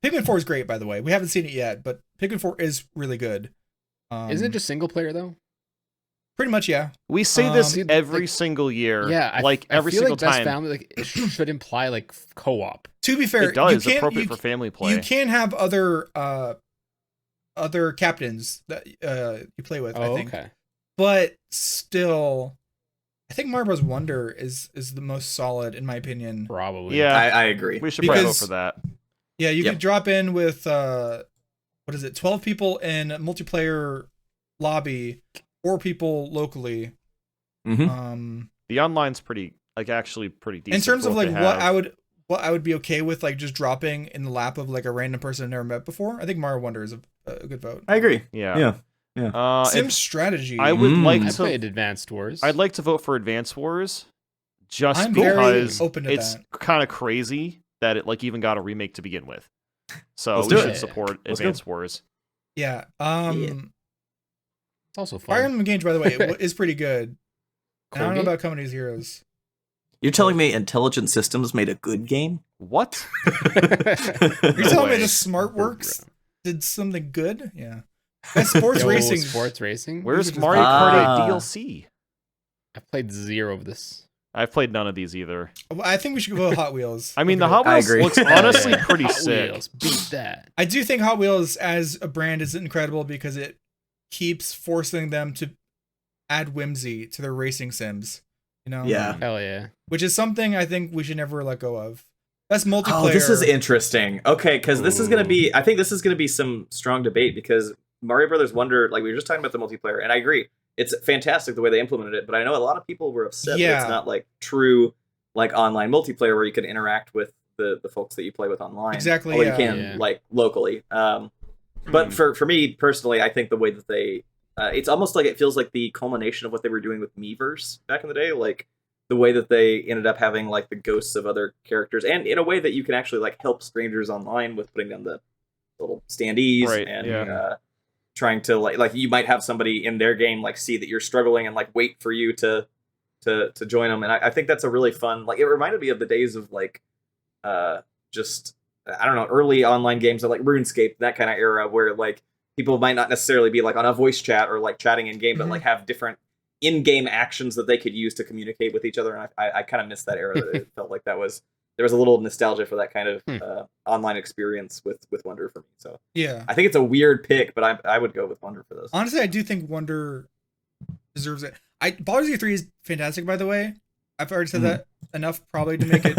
Pikmin 4 is great, by the way. We haven't seen it yet, but Pikmin 4 is really good. Isn't it just single player though? Pretty much, yeah. We say this every single year. Yeah, every single Best time. Family, it should imply like co-op. To be fair, it does. Appropriate for family play. You can have other captains that you play with. I think. Okay. But still, I think Mario Bros. Wonder is the most solid in my opinion. Probably. Yeah, I agree. We should probably go for that. Yeah, you could drop in with 12 people in a multiplayer lobby, 4 people locally. Mm-hmm. The online's actually pretty decent. In terms of like what I would be okay with, like just dropping in the lap of like a random person I've never met before. I think Mario Wonder is a good vote. I agree. Yeah. Sim Strategy. I would like to. I played Advanced Wars. I'd like to vote for Advanced Wars, just I'm because very open to it's kind of crazy that it even got a remake to begin with. So we should support Advanced Wars. Yeah. It's also fun. Fire Emblem Engage, by the way, is pretty good. I don't know about Company's Heroes. You're telling me Intelligent Systems made a good game? What? You're telling me the SmartWorks did something good? Yeah. That's sports racing. Sports racing. Where's Mario Kart 8 DLC? I played 0 of this. I've played none of these either. I think we should go with Hot Wheels. I mean, the Hot Wheels looks honestly pretty sick. Wheels, beat that. I do think Hot Wheels as a brand is incredible because it keeps forcing them to add whimsy to their racing sims. You know? Yeah. Hell yeah. Which is something I think we should never let go of. Best multiplayer. Oh, this is interesting. Okay, because this is gonna be. I think this is gonna be some strong debate because Mario Brothers Wonder, like we were just talking about the multiplayer, and I agree, it's fantastic the way they implemented it. But I know a lot of people were upset that it's not like true, like online multiplayer where you can interact with the folks that you play with online. Exactly. Although you can like locally. But for me personally, I think the way that they, it's almost like it feels like the culmination of what they were doing with Miiverse back in the day, like the way that they ended up having like the ghosts of other characters, and in a way that you can actually like help strangers online with putting down the little standees and trying to like you might have somebody in their game like see that you're struggling and like wait for you to join them, and I think that's a really fun. Like it reminded me of the days of like just I don't know, early online games of like RuneScape, that kind of era where like people might not necessarily be like on a voice chat or like chatting in game, but like have different in-game actions that they could use to communicate with each other. And I kind of miss that era. It felt like there was a little nostalgia for that kind of online experience with Wonder for me. So yeah, I think it's a weird pick, but I would go with Wonder for this. Honestly, I do think Wonder deserves it. Baldur's Gate 3 is fantastic, by the way. I've already said that enough probably to make it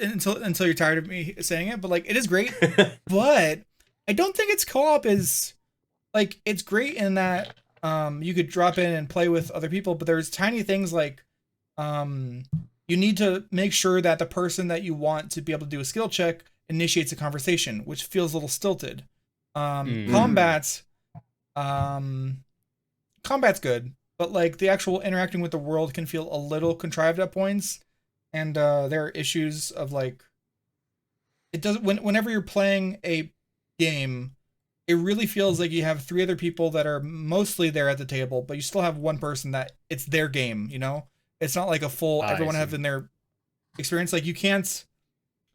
until you're tired of me saying it, but like it is great. But I don't think its co-op is like, it's great in that you could drop in and play with other people, but there's tiny things like you need to make sure that the person that you want to be able to do a skill check initiates a conversation, which feels a little stilted. Combat's good, but like the actual interacting with the world can feel a little contrived at points. And there are issues of like, it doesn't, whenever you're playing a game, it really feels like you have 3 other people that are mostly there at the table, but you still have one person that it's their game, you know? It's not like a full, everyone having their experience. Like you can't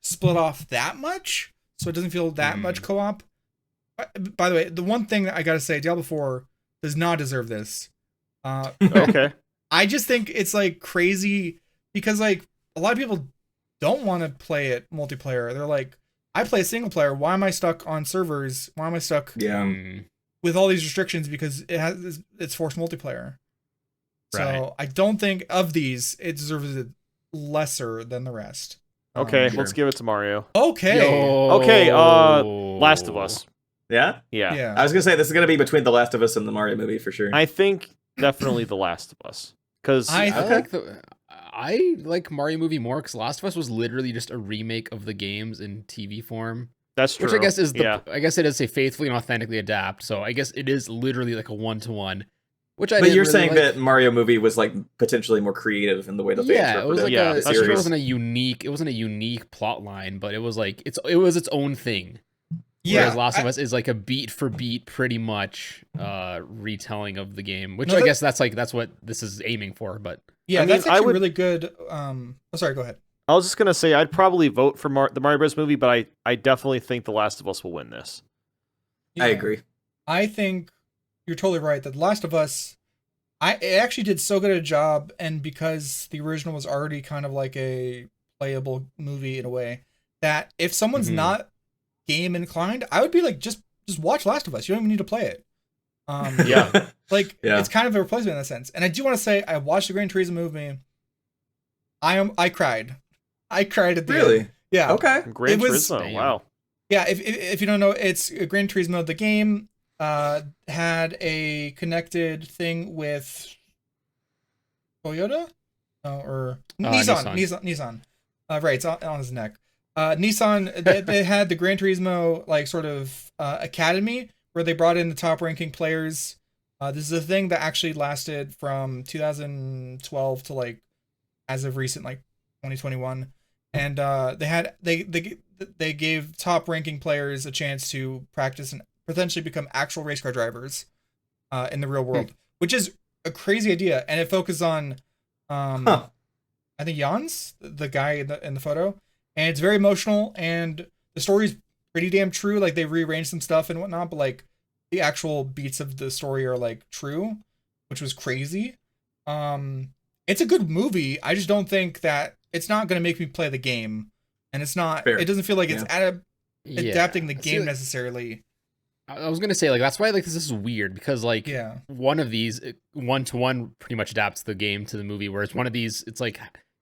split off that much, so it doesn't feel that much co-op. By the way, the one thing that I gotta say, Diablo 4 does not deserve this. Okay. I just think it's like crazy because like a lot of people don't want to play it multiplayer. They're like, I play single player. Why am I stuck on servers? Why am I stuck with all these restrictions? Because it's forced multiplayer. So I don't think of these, it deserves it lesser than the rest. Okay, let's give it to Mario. Okay. Okay, Last of Us. Yeah? Yeah. I was going to say, this is going to be between The Last of Us and the Mario movie for sure. I think definitely The Last of Us. Because I like Mario movie more because Last of Us was literally just a remake of the games in TV form. That's true. Which I guess is I guess it is a faithfully and authentically adapt. So I guess it is literally like a 1-to-1. Which I. But you're really saying that Mario movie was like potentially more creative in the way that they interpreted it was like the series. It wasn't a unique plot line, but it was like it was its own thing. Yeah, whereas Last of Us is like a beat for beat, pretty much retelling of the game, which I guess that's what this is aiming for. But yeah, I mean, that's actually really good. Sorry, go ahead. I was just gonna say I'd probably vote for the Mario Bros. Movie, but I definitely think The Last of Us will win this. Yeah, I agree. I think you're totally right that The Last of Us, it actually did so good a job, and because the original was already kind of like a playable movie in a way, that if someone's not game inclined, I would be like, just watch Last of Us. You don't even need to play it. It's kind of a replacement in that sense. And I do want to say, I watched the Gran Turismo movie. I cried. I cried at the end. Yeah. Okay. Gran Turismo. Wow. Yeah. If you don't know, it's Gran Turismo. The game had a connected thing with Toyota or Nissan. Right, it's on his neck. Nissan, they had the Gran Turismo like sort of academy where they brought in the top ranking players. This is a thing that actually lasted from 2012 to like as of recent, like 2021, and they gave top ranking players a chance to practice and potentially become actual race car drivers in the real world, which is a crazy idea, and it focuses on I think Jans, the guy in the photo. And it's very emotional, and the story's pretty damn true. Like, they rearranged some stuff and whatnot, but, like, the actual beats of the story are, like, true, which was crazy. It's a good movie. I just don't think that it's not going to make me play the game. And it's not, it doesn't feel like it's adapting the game necessarily. I was going to say, like, that's why, like, this is weird, because, like, one of these, 1-to-1 pretty much adapts the game to the movie, whereas one of these, it's like,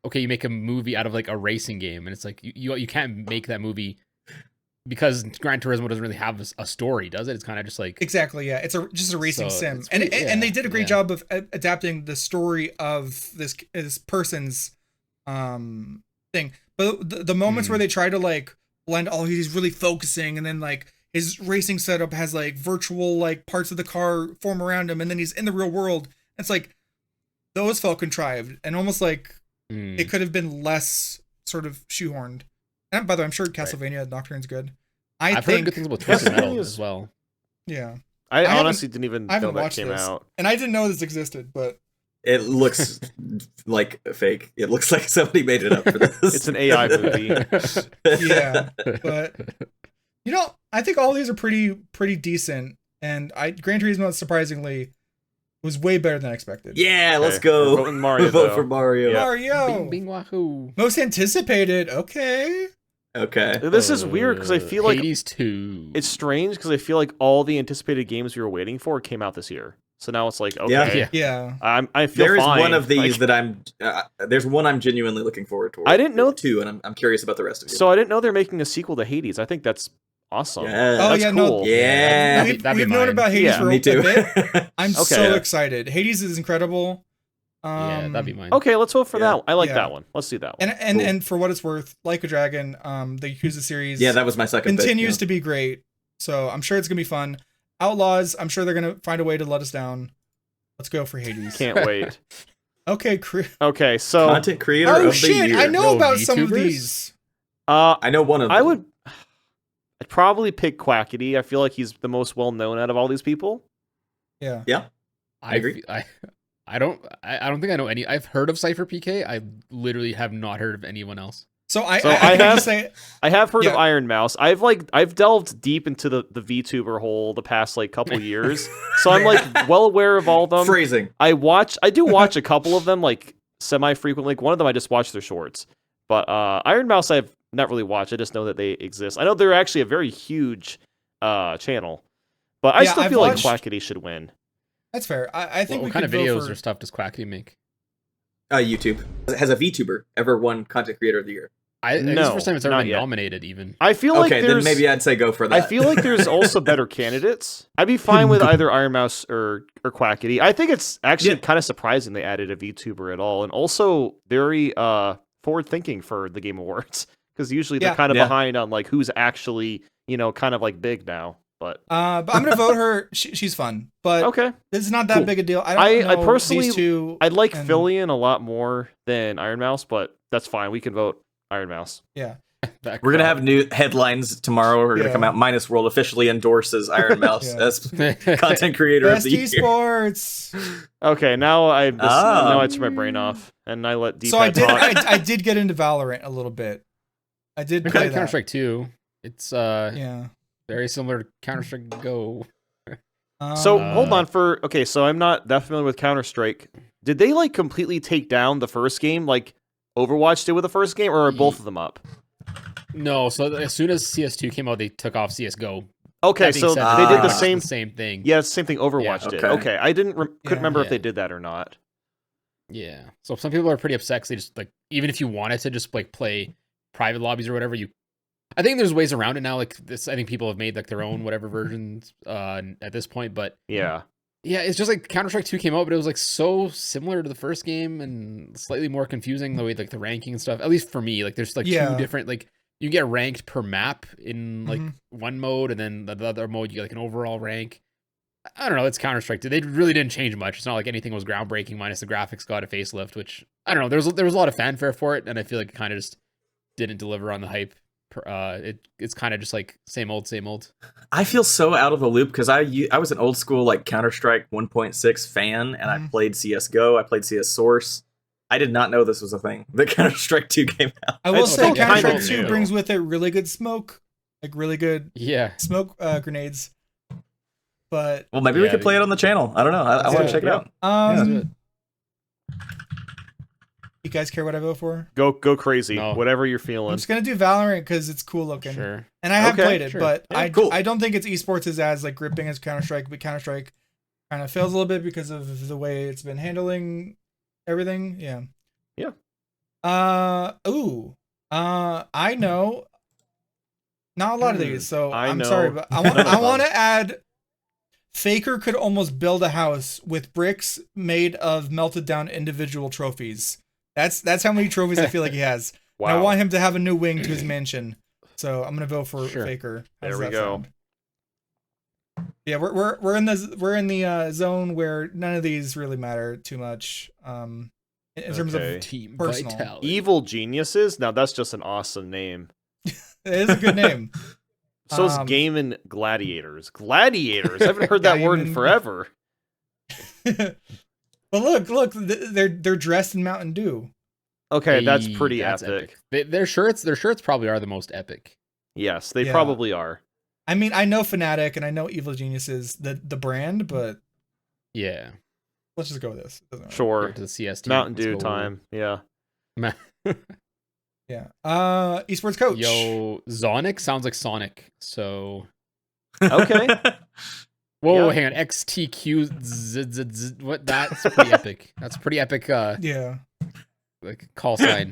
okay, you make a movie out of like a racing game, and it's like you can't make that movie because Gran Turismo doesn't really have a story, does it? It's kind of just like exactly, yeah. It's just a racing sim, pretty, and they did a great job of adapting the story of this person's thing. But the moments where they try to like blend, oh, he's really focusing, and then like his racing setup has like virtual like parts of the car form around him, and then he's in the real world. It's like those felt contrived and almost like it could have been less sort of shoehorned. And by the way, I'm sure Castlevania Nocturne's good. I've heard good things about Twisted Metal as well. Yeah. I honestly didn't even know that came out. And I didn't know this existed, but it looks like fake. It looks like somebody made it up for this. It's an AI movie. Yeah. But you know, I think all these are pretty decent. And Gran Turismo, surprisingly, was way better than I expected. Yeah, let's go. We're voting Mario. Vote for Mario. Yeah. Mario. Bing, bing, wahoo. Most anticipated. Okay. This is weird because I feel like Hades 2. It's strange because I feel like all the anticipated games we were waiting for came out this year. So now it's like, okay, yeah. I feel there is fine. one of these like, that there's one I'm genuinely looking forward to. I didn't know two, and I'm curious about the rest of you. So I didn't know they're making a sequel to Hades. I think that's awesome. Yeah. Oh that's yeah, cool. no, yeah. We've known about Hades for me a too. bit. I'm so excited. Hades is incredible. Yeah, that'd be mine. Okay, let's vote for that one. I like that one. Let's do that one. And for what it's worth, Like a Dragon, the Yakuza series, that was my second continues to be great. So I'm sure it's gonna be fun. Outlaws, I'm sure they're gonna find a way to let us down. Let's go for Hades. Can't wait. Okay, so content creator of the year. I know about some of these. I know one of them. I'd probably pick Quackity. I feel like he's the most well known out of all these people. Yeah. Yeah. I agree. I don't think I know any. I've heard of Cypher PK. I literally have not heard of anyone else. So I have heard of Iron Mouse. I've delved deep into the VTuber hole the past like couple years. So I'm like well aware of all of them. Phrasing. I do watch a couple of them like semi-frequently. Like one of them I just watch their shorts. But Iron Mouse I've not really watched. I just know that they exist. I know they're actually a very huge channel. But I still feel like Quackity should win. That's fair. I think what kind of videos or stuff does Quackity make? YouTube. Has a VTuber ever won Content Creator of the Year? It's the first time it's ever been nominated, even. I feel like then maybe I'd say go for that. I feel like there's also better candidates. I'd be fine with either Iron Mouse or Quackity. I think it's actually kind of surprising they added a VTuber at all, and also very forward-thinking for the Game Awards, because usually they're kind of behind on like who's actually kind of like big now. But I'm gonna vote her. She's fun, but this is not that big a deal. I personally, I'd like Fillion a lot more than Iron Mouse, but that's fine. We can vote Iron Mouse. Yeah. We're gonna have new headlines tomorrow. We're gonna come out. Minus World officially endorses Iron Mouse as content creator of the year. Esports. Okay, now I turn my brain off and I let DPad talk. I did get into Valorant a little bit. I did play that. Counter-Strike 2. It's very similar to Counter-Strike Go. So hold on so I'm not that familiar with Counter-Strike. Did they like completely take down the first game like Overwatch did with the first game, or are both of them up? No, so as soon as CS2 came out, they took off CSGO. Okay, so they did the same thing. Yeah, it's the same thing Overwatch did. Okay, I couldn't remember if they did that or not. Yeah, so some people are pretty upset because they just like, even if you wanted to just like play private lobbies or whatever, I think there's ways around it now. Like this, I think people have made like their own whatever versions at this point. But yeah, it's just like Counter-Strike 2 came out, but it was like so similar to the first game and slightly more confusing the way like the ranking and stuff. At least for me, like there's like two different like you get ranked per map in like one mode, and then the other mode you get like an overall rank. I don't know. It's Counter-Strike. They really didn't change much. It's not like anything was groundbreaking, minus the graphics got a facelift, which I don't know. There was a lot of fanfare for it, and I feel like it kind of just didn't deliver on the hype. It's kind of just like same old. I feel so out of the loop because I was an old school like Counter-Strike 1.6 fan, and I played CS:GO. I played CS Source. I did not know this was a thing. The Counter-Strike 2 came out. I will say Counter-Strike 2 brings with it really good smoke, like really good smoke grenades. But maybe we could play it on the channel. I don't know. I want to check it out. You guys care what I vote for? Go crazy. No. Whatever you're feeling. I'm just gonna do Valorant because it's cool looking. Sure. And I have played it, but I don't think its esports is as like gripping as Counter-Strike. But Counter-Strike kind of fails a little bit because of the way it's been handling everything. Yeah. I know. Not a lot of these, so I'm sorry, but I want to add. Faker could almost build a house with bricks made of melted down individual trophies. That's how many trophies I feel like he has. Wow. And I want him to have a new wing to his mansion. So I'm gonna vote for Faker. There we go. Sound? Yeah, we're in the zone where none of these really matter too much. In terms of team personal. vitality. Evil Geniuses. Now that's just an awesome name. It is a good name. So is Game and Gladiators. Gladiators. I haven't heard that word in forever. But look, they're dressed in Mountain Dew. Okay, that's pretty epic. Their shirts probably are the most epic. Yes, they probably are. I mean, I know Fnatic and I know Evil Geniuses, the brand, but yeah, let's just go with this. Sure. To the CS team. Mountain Dew time. Yeah. Yeah. Esports coach. Yo, Zonic sounds like Sonic. So. Okay. Whoa, hang on. XTQ. What? That's pretty epic. That's pretty epic. Yeah. Like call sign.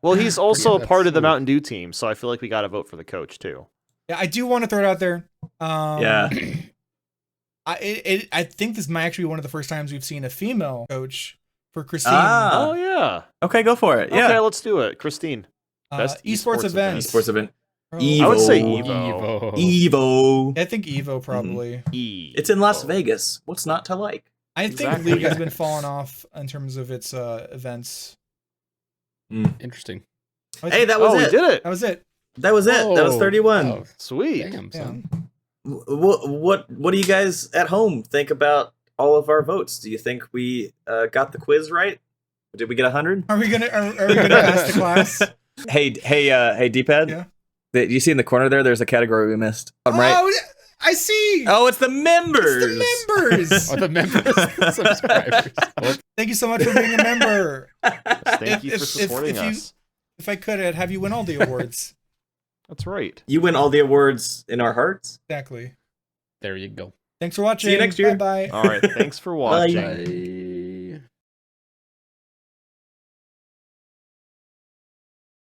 Well, he's also a part of the Mountain Dew team, so I feel like we got to vote for the coach too. Yeah, I do want to throw it out there. Yeah. I think this might actually be one of the first times we've seen a female coach for Christine. Oh yeah. Okay, go for it. Yeah. Okay, let's do it. Christine. Best esports event. Esports event. Evo. I would say Evo. Evo. I think Evo probably. It's in Las Vegas. What's not to like? I think League has been falling off in terms of its events. Interesting. Hey, that was it. We did it. That was it. That was it. That was 31. Oh, sweet. Damn, son. What do you guys at home think about all of our votes? Do you think we got the quiz right? Did we get 100? Are we gonna pass the class? Hey, DPad. Yeah. You see in the corner there? There's a category we missed. Right? Oh, I see. Oh, it's the members. It's the members. The members. Subscribers. Thank you so much for being a member. Thank you for supporting us. If I could, I'd have you win all the awards. That's right. You win all the awards in our hearts. Exactly. There you go. Thanks for watching. See you next year. Bye-bye. All right. Thanks for watching. Bye.